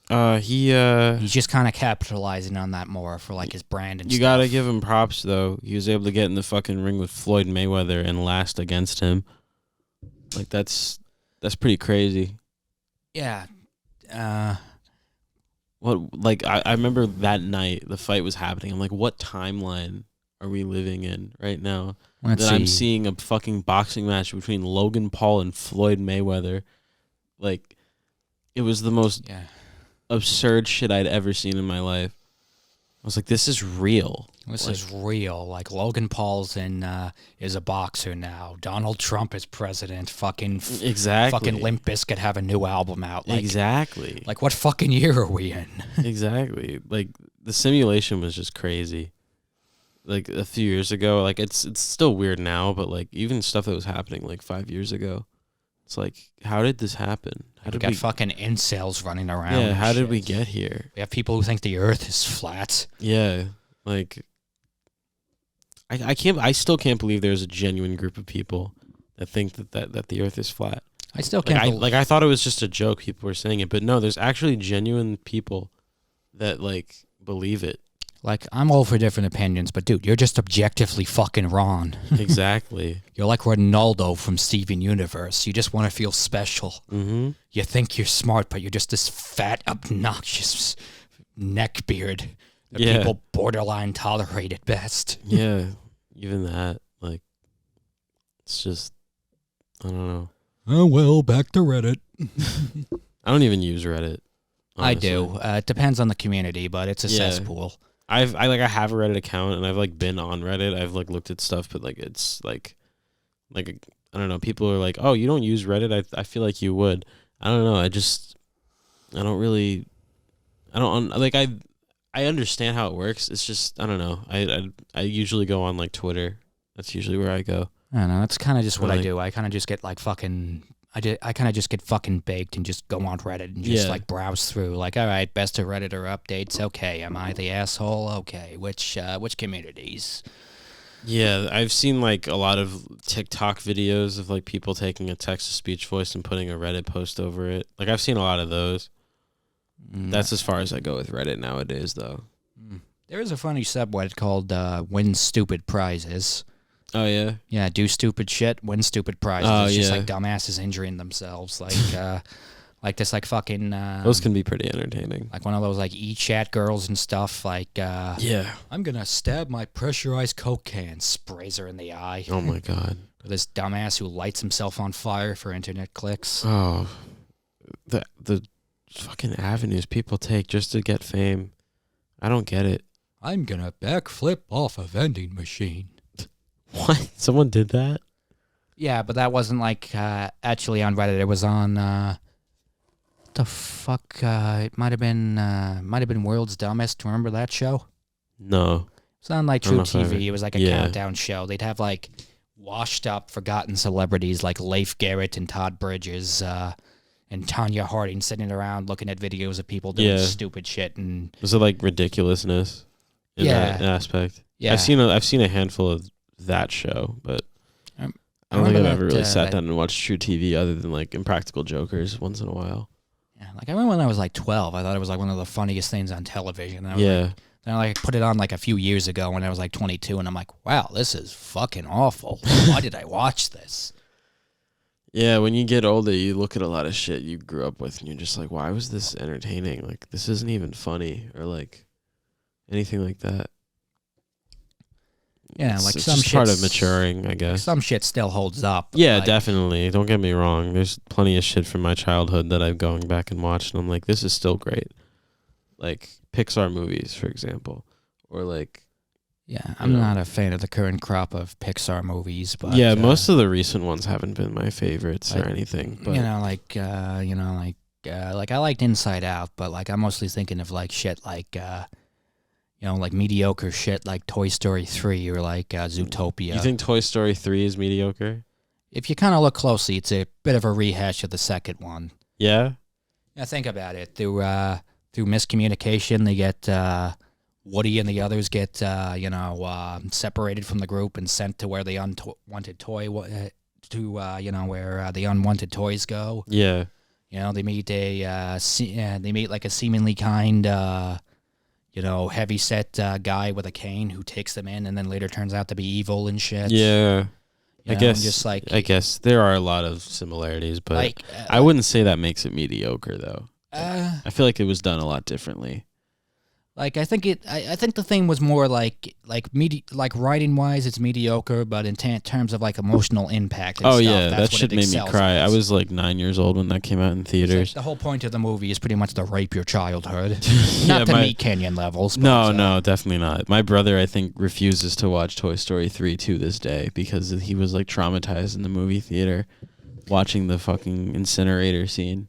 He's just kind of capitalizing on that more for like his brand and You stuff. gotta give him props though. He was able to get in the fucking ring with Floyd Mayweather and last against him. Like that's pretty crazy. Yeah. What like I remember that night the fight was happening. I'm like, what timeline are we living in right now? I'm seeing a fucking boxing match between Logan Paul and Floyd Mayweather. Like, it was the most absurd shit I'd ever seen in my life. I was like, this is real. This is real. Like, Logan Paul's is a boxer now. Donald Trump is president. Fucking Limp Bizkit have a new album out. Like, exactly. Like, what fucking year are we in? Exactly. Like, the simulation was just crazy. Like, a few years ago, like, it's still weird now, but, like, even stuff that was happening, like, 5 years ago, it's like, how did this happen? How did we got fucking incels running around. Yeah, how did we get here? We have people who think the earth is flat. Yeah, like, I still can't believe there's a genuine group of people that think that the earth is flat. I still can't I thought it was just a joke, people were saying it, but no, there's actually genuine people that, like, believe it. Like, I'm all for different opinions, but dude, you're just objectively fucking wrong. Exactly. You're like Ronaldo from Steven Universe. You just want to feel special. Mm-hmm. You think you're smart, but you're just this fat, obnoxious neckbeard that people borderline tolerate at best. Yeah, even that. Like, it's just, I don't know. Oh, well, back to Reddit. I don't even use Reddit. Honestly. I do. It depends on the community, but it's a cesspool. I have a Reddit account and I've like been on Reddit. I've like looked at stuff, but like it's like I don't know. People are like, "Oh, you don't use Reddit?" I feel like you would. I don't know. I understand how it works. It's just I don't know. I usually go on like Twitter. That's usually where I go. I don't know. That's kind of just what I do. I kind of just get like fucking. I kind of just get fucking baked and just go on Reddit and just like browse through. Like, all right, best of Redditor updates. Okay, am I the asshole? Okay, which communities? Yeah, I've seen like a lot of TikTok videos of like people taking a text-to-speech voice and putting a Reddit post over it. Like I've seen a lot of those. That's as far as I go with Reddit nowadays, though. There is a funny subreddit called "Win Stupid Prizes." Oh, yeah? Yeah, do stupid shit, win stupid prizes. Oh, it's just like dumbasses injuring themselves. Like, like this, like fucking... those can be pretty entertaining. Like one of those, like, e-chat girls and stuff. Like, yeah. I'm going to stab my pressurized Coke can. Sprays her in the eye. Oh, my God. Or this dumbass who lights himself on fire for internet clicks. Oh. The fucking avenues people take just to get fame. I don't get it. I'm going to backflip off a vending machine. What? Someone did that? Yeah, but that wasn't like actually on Reddit. It was on what the fuck? It might have been World's Dumbest. Remember that show? No. It's on like True TV. It was like a countdown show. They'd have like washed up, forgotten celebrities like Leif Garrett and Todd Bridges and Tanya Harding sitting around looking at videos of people doing stupid shit. And was it like ridiculousness in that aspect? Yeah, I've seen a handful of that show, but I don't think I've ever really sat down and watched True TV other than like Impractical Jokers once in a while. Yeah, like I remember when I was like 12, I thought it was like one of the funniest things on television. And then I like put it on like a few years ago when I was like 22, and I'm like, wow, this is fucking awful. Why did I watch this? Yeah, when you get older, you look at a lot of shit you grew up with, and you're just like, why was this entertaining? Like, this isn't even funny, or like anything like that. Yeah, like it's some just part of maturing, I guess. Some shit still holds up. Yeah, like, definitely. Don't get me wrong. There's plenty of shit from my childhood that I'm going back and watched, and I'm like, this is still great. Like Pixar movies, for example, or like. Yeah, I'm not a fan of the current crop of Pixar movies, but yeah, most of the recent ones haven't been my favorites or anything. But like I liked Inside Out, but like I'm mostly thinking of like shit like. Like mediocre shit like Toy Story 3 or like Zootopia. You think Toy Story 3 is mediocre? If you kind of look closely, it's a bit of a rehash of the second one. Yeah? Yeah, think about it. Through miscommunication, they get Woody and the others get separated from the group and sent to where the unwanted toy where the unwanted toys go. Yeah. You know, they meet like a seemingly kind, heavy set guy with a cane who takes them in, and then later turns out to be evil and shit. Yeah. I guess I guess there are a lot of similarities, but like I wouldn't say that makes it mediocre though. I feel like it was done a lot differently. Like I think the thing was more like writing wise, it's mediocre, but in terms of like emotional impact. And Oh stuff, yeah, that's that what shit it made me excels cry. at. I was like 9 years old when that came out in It's theaters. like the whole point of the movie is pretty much to rape your childhood, Yeah, not to MeatCanyon levels. But, No, definitely not. My brother, I think, refuses to watch Toy Story 3 to this day because he was like traumatized in the movie theater watching the fucking incinerator scene.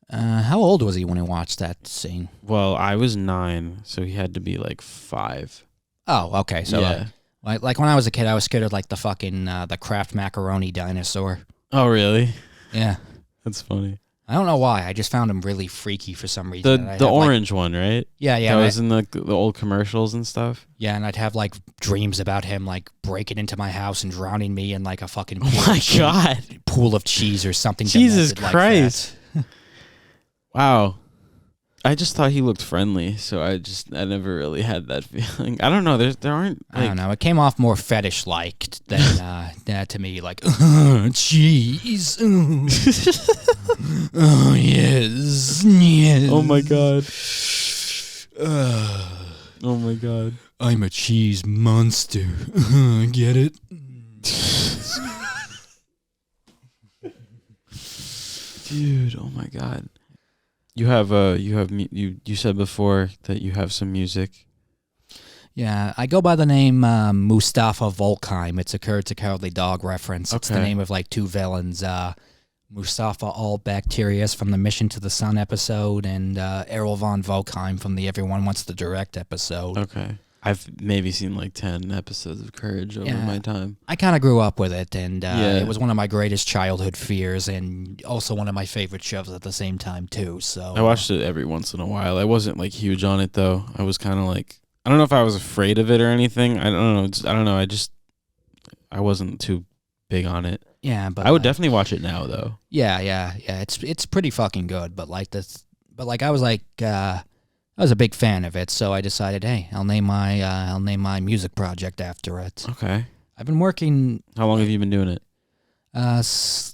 How old was he when he watched that scene? Well, I was 9, so he had to be like 5. Oh, okay. So yeah. like when I was a kid, I was scared of like the fucking the Kraft macaroni dinosaur. Oh, really? Yeah. That's funny. I don't know why. I just found him really freaky for some reason. The orange one, right? Yeah. That was in the old commercials and stuff. Yeah, and I'd have like dreams about him like breaking into my house and drowning me in like a fucking pool of cheese or something. Jesus demented Christ. Like that. Wow. I just thought he looked friendly, so I never really had that feeling. I don't know. There aren't. Like, I don't know. It came off more fetish like than to me. Like cheese. Oh yes. Oh my god. Oh my god. I'm a cheese monster. Get it? Dude, oh my god. You said before that you have some music. Yeah, I go by the name Mustafa Volkheim. It's a Kurt's a Cowardly Dog reference. It's the Okay. name of like two villains. Mustafa All Bacterius from the Mission to the Sun episode, and Errol von Volkheim from the Everyone Wants to Direct episode. Okay. I've maybe seen like 10 episodes of Courage over my time. I kind of grew up with it, and Yeah. it was one of my greatest childhood fears, and also one of my favorite shows at the same time too. So I watched it every once in a while. I wasn't like huge on it though. I was kind of like, I don't know if I was afraid of it or anything. I don't know. I don't know. I wasn't too big on it. yeah, but I would definitely watch it now though. Yeah. It's pretty fucking good. But like this, but like I was like, I was a big fan of it, so I decided, hey, I'll name my music project after it. Okay. I've been working. How long have you been doing it?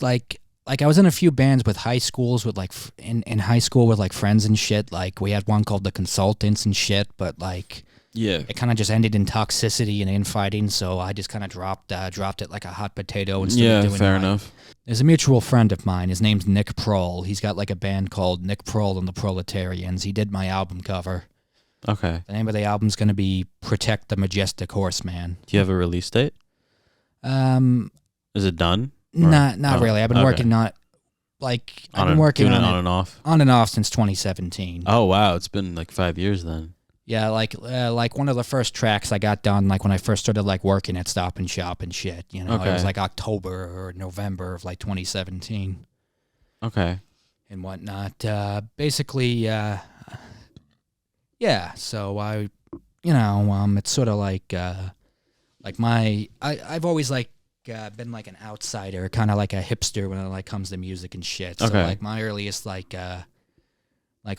Like I was in a few bands with high schools with like in high school with like friends and shit. Like we had one called the Consultants and shit, but like. Yeah. It kind of just ended in toxicity and infighting, so I just kind of dropped it like a hot potato instead of doing fair enough. There's a mutual friend of mine. His name's Nick Prohl. He's got like a band called Nick Prohl and the Proletarians. He did my album cover. Okay. The name of the album's going to be Protect the Majestic Horseman. Do you have a release date? Is it done? Not really. I've been working on doing it on and off. On and off since 2017. Oh wow, it's been like 5 years then. Yeah, like one of the first tracks I got done, like when I first started like working at Stop and Shop and shit. You know, Okay. It was like October or November of like 2017 Okay. and whatnot. Basically, yeah. So it's sort of like I've always like been like an outsider, kind of like a hipster when it like comes to music and shit. So Okay. like my earliest like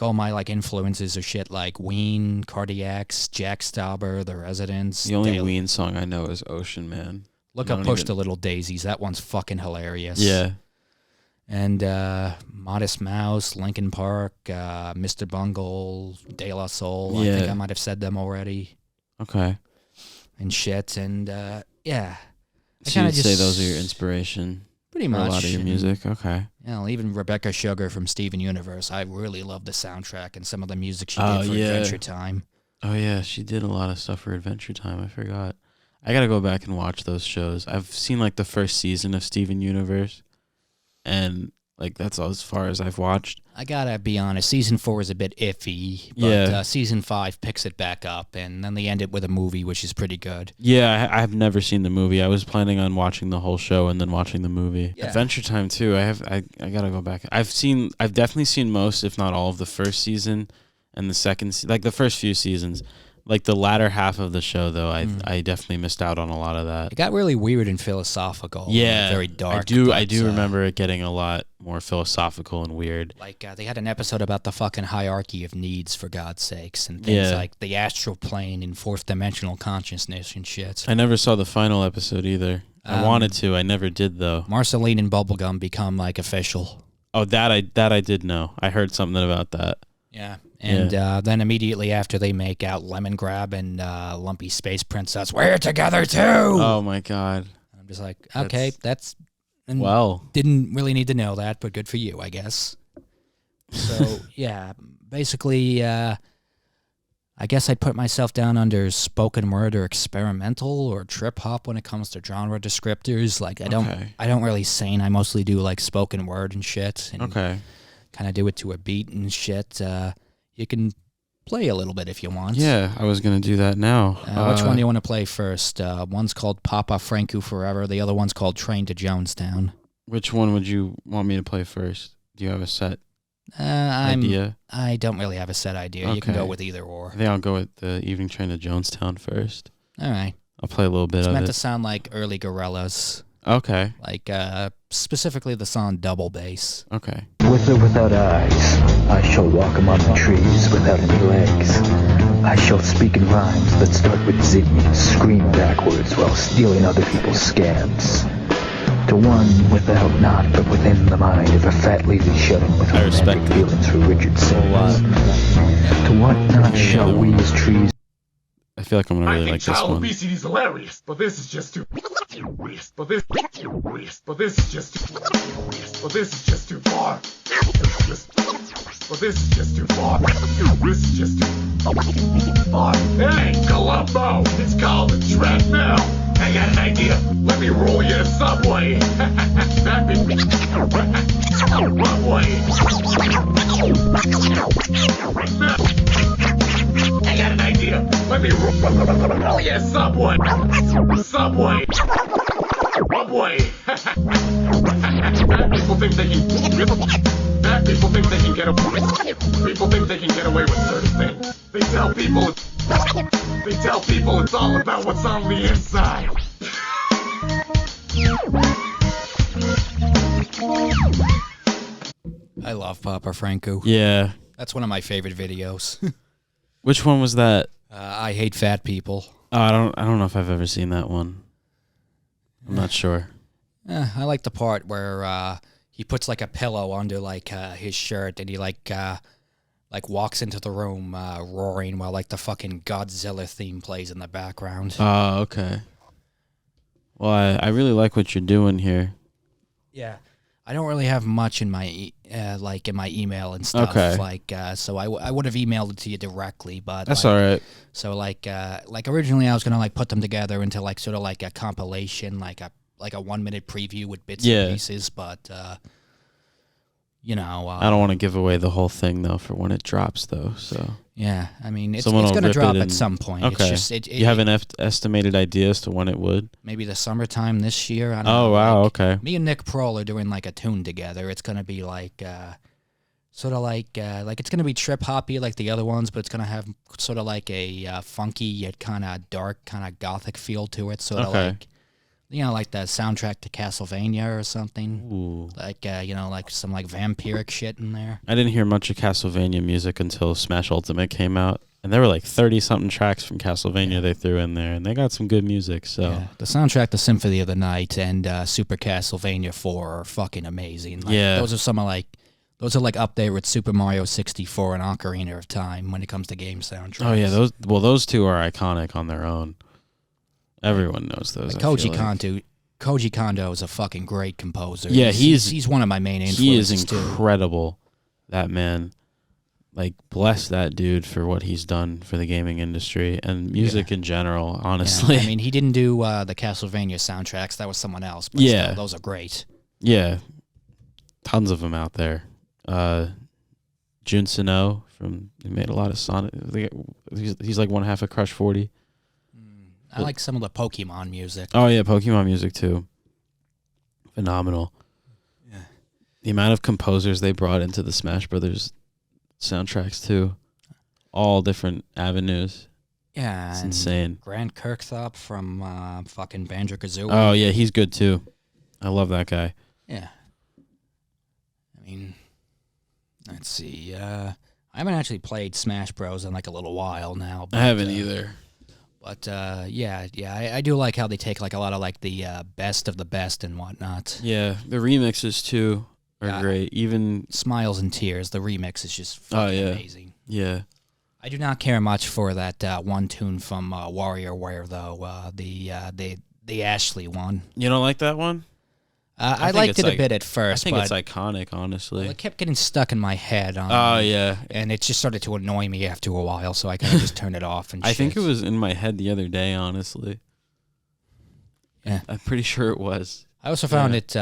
all my like influences are shit like Ween, Cardiacs, Jack Stauber, The Residents. The only Ween song I know is Ocean Man. Look I up don't Push even- the Little Daisies. That one's fucking hilarious. Yeah. And Modest Mouse, Linkin Park, Mr. Bungle, De La Soul. I think Yeah. I might have said them already. Okay. And shit. And yeah. I So kinda you'd say just- those are your inspiration Pretty for much. a lot of your And, music. Okay. even Rebecca Sugar from Steven Universe. I really love the soundtrack and some of the music she Oh, did for yeah. Adventure Time. Oh yeah, she did a lot of stuff for Adventure Time. I forgot. I gotta go back and watch those shows. I've seen like the first season of Steven Universe, and like that's all as far as I've watched. I gotta be honest, season 4 is a bit iffy, but Yeah. season 5 picks it back up, and then they end it with a movie, which is pretty good. Yeah, I've never seen the movie. I was planning on watching the whole show and then watching the movie. Yeah. Adventure Time too. I gotta go back. I've definitely seen most, if not all, of the first season and the second, like the first few seasons. Like the latter half of the show, though, I definitely missed out on a lot of that. It got really weird and philosophical. Yeah, very dark. I do remember it getting a lot more philosophical and weird. Like they had an episode about the fucking hierarchy of needs, for God's sakes, and things like the astral plane and fourth dimensional consciousness and shit. I never saw the final episode either. I wanted to. I never did though. Marceline and Bubblegum become like official. Oh, that I did know. I heard something about that. Yeah. And then immediately after they make out, Lemon Grab and Lumpy Space Princess, we're together too. Oh my God. I'm just like, okay, that's didn't really need to know that, but good for you, I guess. So yeah, basically, I guess I'd put myself down under spoken word or experimental or trip hop when it comes to genre descriptors. Like I don't really sing. I mostly do like spoken word and shit. And kind of do it to a beat and shit. You can play a little bit if you want. Yeah, I was going to do that now. Which one do you want to play first? One's called Papa Franku Forever. The other one's called Train to Jonestown. Which one would you want me to play first? Do you have a set idea? I don't really have a set idea. Okay. You can go with either or. I think I'll go with the Evening Train to Jonestown first. All right. I'll play a little bit of it. It's meant to sound like early Gorillaz. Okay. Like specifically the song Double Bass. Okay. With or without eyes, I shall walk among the trees without any legs. I shall speak in rhymes that start with Z, scream backwards while stealing other people's scams. To one without not, but within the mind of a fat lazy shutting with romantic feelings for Richard Simmons. To what not shall we as trees... I feel like I'm gonna really like this one. Child obesity is hilarious, but this is just too. But this is just too. But this is just too far. But this is just too far. This is just too far. Hey, Columbo, it's called the treadmill. I got an idea. Let me roll you to Subway. I got an idea. Let me roll you to Subway. Subway. People think they can get away. People think they can get away with certain things. They tell people it's all about what's on the inside. I love Papa Franku. Yeah. That's one of my favorite videos. Which one was that? I hate fat people. Oh, I don't know if I've ever seen that one. I'm not sure. I like the part where he puts like a pillow under like his shirt and he like walks into the room roaring while like the fucking Godzilla theme plays in the background. Oh, okay. Well, I really like what you're doing here. Yeah. I don't really have much in my email and stuff. Okay. Like so I would have emailed it to you directly, but that's all right. So like originally I was gonna like put them together into like sort of like a compilation, like a 1 minute preview with bits and pieces, but you know, I don't want to give away the whole thing though for when it drops though. So yeah, I mean it's gonna drop at some point. Okay. It's just, you have an estimated idea as to when it would? Maybe the summertime this year. I don't know. Wow. Like, okay. Me and Nick Prohl are doing like a tune together. It's gonna be like sort of like it's gonna be trip hoppy like the other ones, but it's gonna have sort of like a funky yet kind of dark, kind of gothic feel to it. Sort of like. You know, like the soundtrack to Castlevania or something. Ooh. Like, you know, like some like vampiric shit in there. I didn't hear much of Castlevania music until Smash Ultimate came out. And there were like 30-something tracks from Castlevania they threw in there. And they got some good music, so... Yeah. The soundtrack to Symphony of the Night and Super Castlevania 4 are fucking amazing. Like, those are like up there with Super Mario 64 and Ocarina of Time when it comes to game soundtracks. Oh, yeah, those two are iconic on their own. Everyone knows those. Like Koji Kondo is a fucking great composer. Yeah, he's one of my main influences. He is incredible. That man, like, bless that dude for what he's done for the gaming industry and music in general. Honestly, I mean, he didn't do the Castlevania soundtracks. That was someone else. But still, those are great. Yeah, tons of them out there. Jun Sino he made a lot of Sonic. He's like one half of Crush 40. I like some of the Pokemon music. Oh, yeah, Pokemon music, too. Phenomenal. Yeah. The amount of composers they brought into the Smash Brothers soundtracks, too. All different avenues. Yeah, It's and insane. Grant Kirkthorpe from fucking Banjo-Kazooie. Oh yeah, he's good too. I love that guy. Yeah. I mean, let's see. I haven't actually played Smash Bros. In like a little while now. I haven't either. But yeah, I do like how they take like a lot of like the best of the best and whatnot. Yeah, the remixes too are Yeah. great. Even Smiles and Tears, the remix is just fucking yeah. amazing. yeah, I do not care much for that one tune from WarioWare though. The Ashley one. you don't like that one? I think liked it's it a like- bit at I first, think but it's iconic, honestly. it kept getting stuck in my head. Oh yeah, And it just started to annoy me after a while, so I kind of just turned it off. And I think it shit. was in my head the other day. Honestly, Yeah. I'm pretty sure it was. I also found it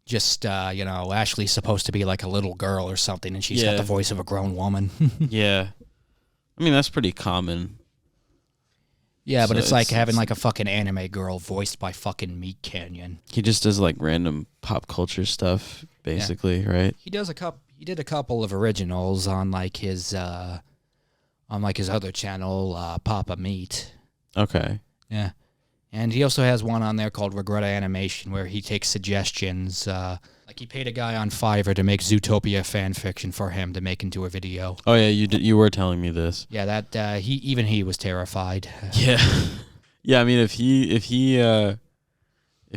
just Ashley's supposed to be like a little girl or something, and she's got Yeah. the voice of a grown woman. Yeah, I mean that's pretty common. Yeah, but So it's like it's- having like a fucking anime girl voiced by fucking MeatCanyon. He just does like random pop culture stuff, basically, right? He did a couple of originals on like his other channel, Papa Meat. Okay. Yeah. And he also has one on there called Regretta Animation where he takes suggestions. Like he paid a guy on Fiverr to make Zootopia fan fiction for him to make into a video. Oh yeah, you were telling me this. Yeah, that he was terrified. Yeah. Yeah, I mean if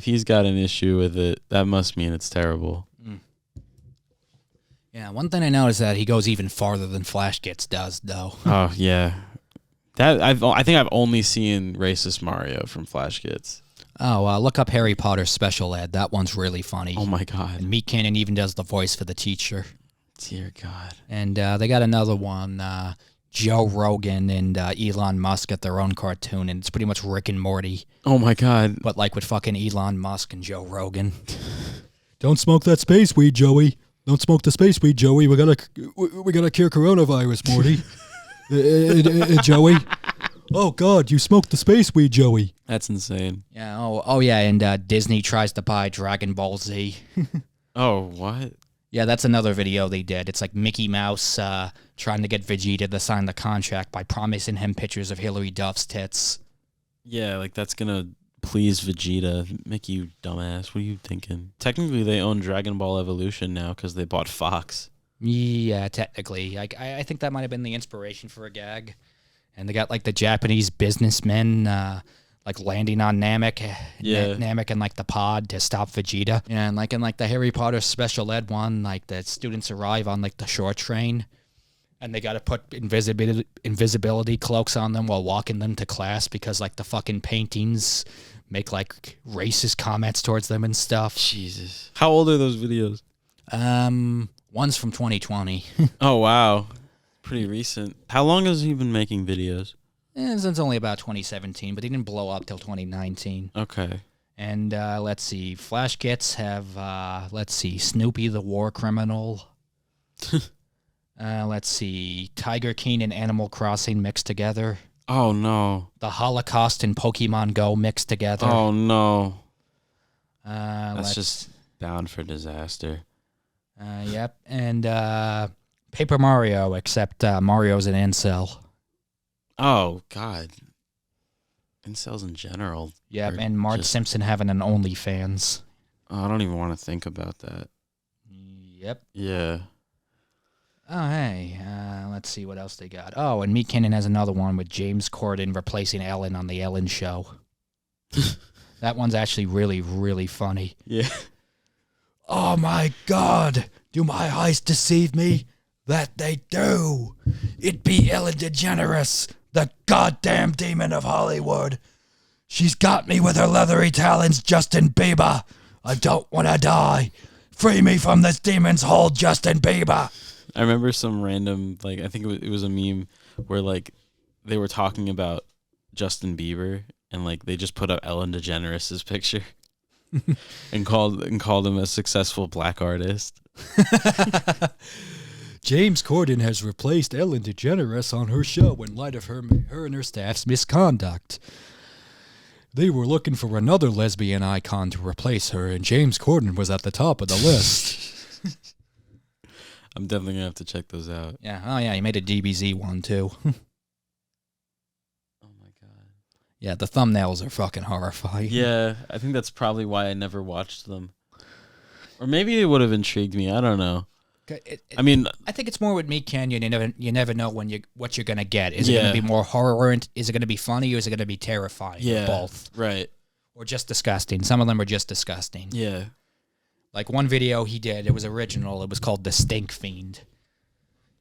he's got an issue with it, that must mean it's terrible. Yeah, one thing I noticed that he goes even farther than FlashGitz does, though. Oh yeah. I think I've only seen Racist Mario from FlashGitz. Oh, look up Harry Potter Special Ed. That one's really funny. Oh my god. And MeatCanyon even does the voice for the teacher. Dear God. And they got another one, Joe Rogan and Elon Musk at their own cartoon, and it's pretty much Rick and Morty, Oh my god. but like with fucking Elon Musk and Joe Rogan. Don't smoke that space weed, Joey. Don't smoke the space weed, Joey. We gotta cure coronavirus, Morty. Joey. Oh God, you smoked the space weed, Joey. That's insane. Yeah. Oh yeah. And Disney tries to buy Dragon Ball Z. Oh, what? Yeah, that's another video they did. It's like Mickey Mouse trying to get Vegeta to sign the contract by promising him pictures of Hilary Duff's tits. Yeah, like that's gonna please Vegeta. Mickey, you dumbass. What are you thinking? Technically, they own Dragon Ball Evolution now because they bought Fox. Yeah, technically. I think that might have been the inspiration for a gag. And they got like the Japanese businessmen like landing on Namek. Yeah. Namek and like the pod to stop Vegeta. And like in like the Harry Potter Special Ed one, like the students arrive on like the short train. And they got to put invisibility cloaks on them while walking them to class because like the fucking paintings make like racist comments towards them and stuff. Jesus. How old are those videos? One's from 2020. Oh, wow. Pretty recent. How long has he been making videos? Since only about 2017, but he didn't blow up till 2019. Okay. And let's see, FlashGitz have, Snoopy the War Criminal. Let's see, Tiger King and Animal Crossing mixed together. Oh, no. The Holocaust and Pokemon Go mixed together. Oh, no. That's That's just bound for disaster. Yep. And Paper Mario, except Mario's an incel. Oh, God. Incels in general. Yep. are And Marge just- Simpson having an OnlyFans. Oh, I don't even want to think about that. Yep. Yeah. Oh, hey, let's see what else they got. Oh, and MeatCanyon has another one with James Corden replacing Ellen on The Ellen Show. That one's actually really, really funny. Yeah. Oh my God, do my eyes deceive me? That they do. It be Ellen DeGeneres, the goddamn demon of Hollywood. She's got me with her leathery talons, Justin Bieber. I don't want to die. Free me from this demon's hold, Justin Bieber. I remember some random, like, I think it was a meme where, like, they were talking about Justin Bieber and, like, they just put up Ellen DeGeneres' picture and called him a successful black artist. James Corden has replaced Ellen DeGeneres on her show in light of her and her staff's misconduct. They were looking for another lesbian icon to replace her, and James Corden was at the top of the list. I'm definitely going to have to check those out. Yeah. Oh, yeah, he made a DBZ one, too. Yeah, the thumbnails are fucking horrifying. Yeah, I think that's probably why I never watched them. Or maybe it would have intrigued me. I don't know. I mean, I think it's more with MeatCanyon. You never know what you're gonna get. Is it Yeah. gonna be more horror? Is it gonna be funny, or is it gonna be terrifying? yeah, Or both, right. or just disgusting. Some of them are just disgusting. Yeah. Like one video he did, it was original. It was called the Stink Fiend.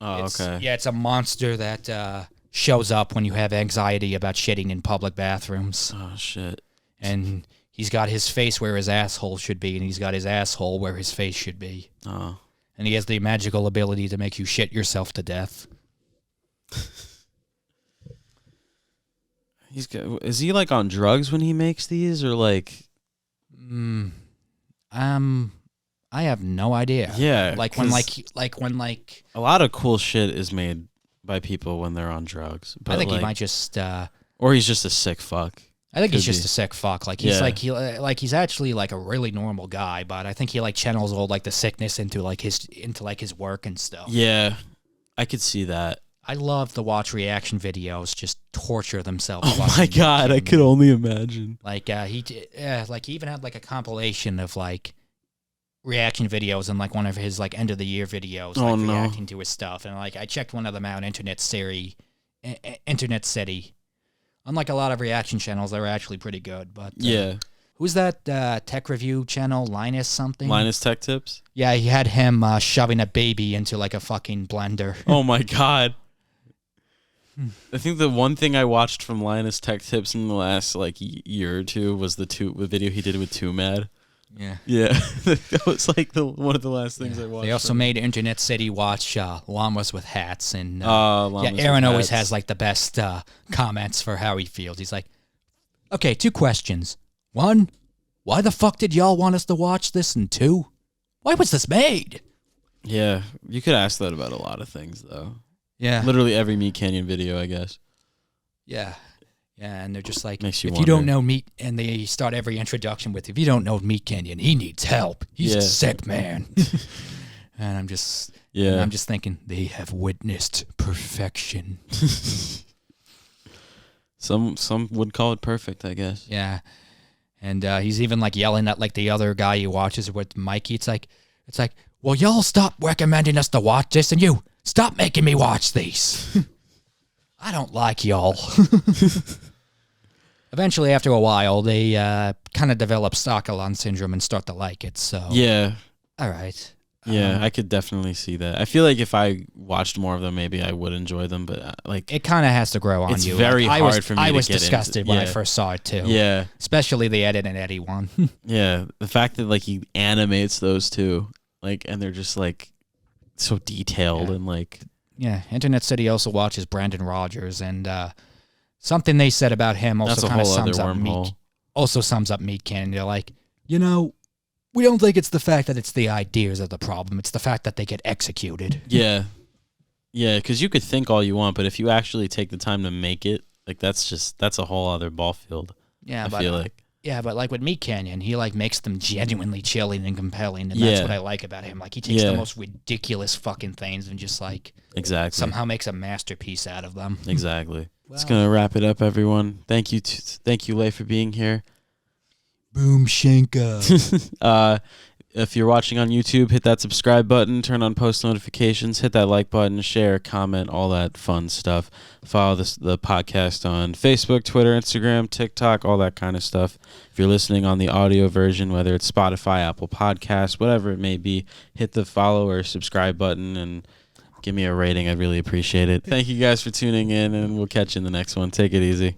Oh, okay. Yeah, it's a monster that shows up when you have anxiety about shitting in public bathrooms. Oh, shit. And he's got his face where his asshole should be, and he's got his asshole where his face should be. Oh. And he has the magical ability to make you shit yourself to death. Is he like on drugs when he makes these, or like? I have no idea. Yeah, like when a lot of cool shit is made by people when they're on drugs. But I think like, he might just. or he's just a sick fuck. I think he's Could just be. a sick fuck. Like he's Yeah. he's actually like a really normal guy, but I think he like channels all like the sickness into his work and stuff. Yeah, I could see that. I love to watch reaction videos just torture themselves. Oh my watching god, I MeatCanyon. could only imagine. Like he even had like a compilation of like reaction videos and like one of his like end of the year videos, Oh, like no. reacting to his stuff. And like I checked one of them out, Internet City. Unlike a lot of reaction channels, they were actually pretty good. But Yeah, who's that tech review channel? Linus something. Linus Tech Tips. Yeah, he had him shoving a baby into like a fucking blender. Oh my god. I think the one thing I watched from Linus Tech Tips in the last like year or two was the video he did with Too Mad. Yeah. Yeah, that was like one of the last things I watched. They also made Internet City watch llamas with hats, and Llamas with Aaron always hats. has like the best comments for how he feels. He's like, "Okay, 2 questions. 1, why the fuck did y'all want us to watch this? And 2, why was this made?" Yeah, you could ask that about a lot of things though. Yeah, Literally every MeatCanyon video, I guess. yeah, and they're just like, Makes you if you don't wonder. know Meat, and they start every introduction with, "If you don't know MeatCanyon, he needs help. He's Yeah. a sick man." And I'm just thinking they have witnessed perfection. Some would call it perfect, I guess. Yeah, and he's even like yelling at like the other guy he watches with Mikey. It's like, well, y'all stop recommending us to watch this, and you stop making me watch these. I don't like y'all. Eventually, after a while, they kind of develop Stockholm syndrome and start to like it. So Yeah, all right. yeah, I could definitely see that. I feel like if I watched more of them, maybe I would enjoy them. But like, It kind of has to grow on It's you. very I hard was, for me I to was get into- disgusted when I yeah. first saw it too. yeah, Especially the Ed and Eddie one. yeah, the fact that like he animates those two, like, and they're just like so detailed and like, Yeah, Internet City also watches Brandon Rogers, and something they said about him that's also a kind of whole other sums up wormhole. sums up MeatCanyon. They're like, we don't think it's the fact that it's the ideas of the problem; it's the fact that they get executed. Yeah, yeah, because you could think all you want, but if you actually take the time to make it, like that's a whole other ball field. Yeah, I but feel like. yeah, but like with MeatCanyon, he like makes them genuinely chilling and compelling, and that's Yeah. what I like about him. Like he takes Yeah. the most ridiculous fucking things and just like Exactly. somehow makes a masterpiece out of them. Exactly. It's Wow. gonna wrap it up, everyone. Thank you, Leif, for being here. Boom Shanka. If you're watching on YouTube, hit that subscribe button, turn on post notifications, hit that like button, share, comment, all that fun stuff. Follow the podcast on Facebook, Twitter, Instagram, TikTok, all that kind of stuff. If you're listening on the audio version, whether it's Spotify, Apple Podcasts, whatever it may be, hit the follow or subscribe button and give me a rating. I'd really appreciate it. Thank you guys for tuning in, and we'll catch you in the next one. Take it easy.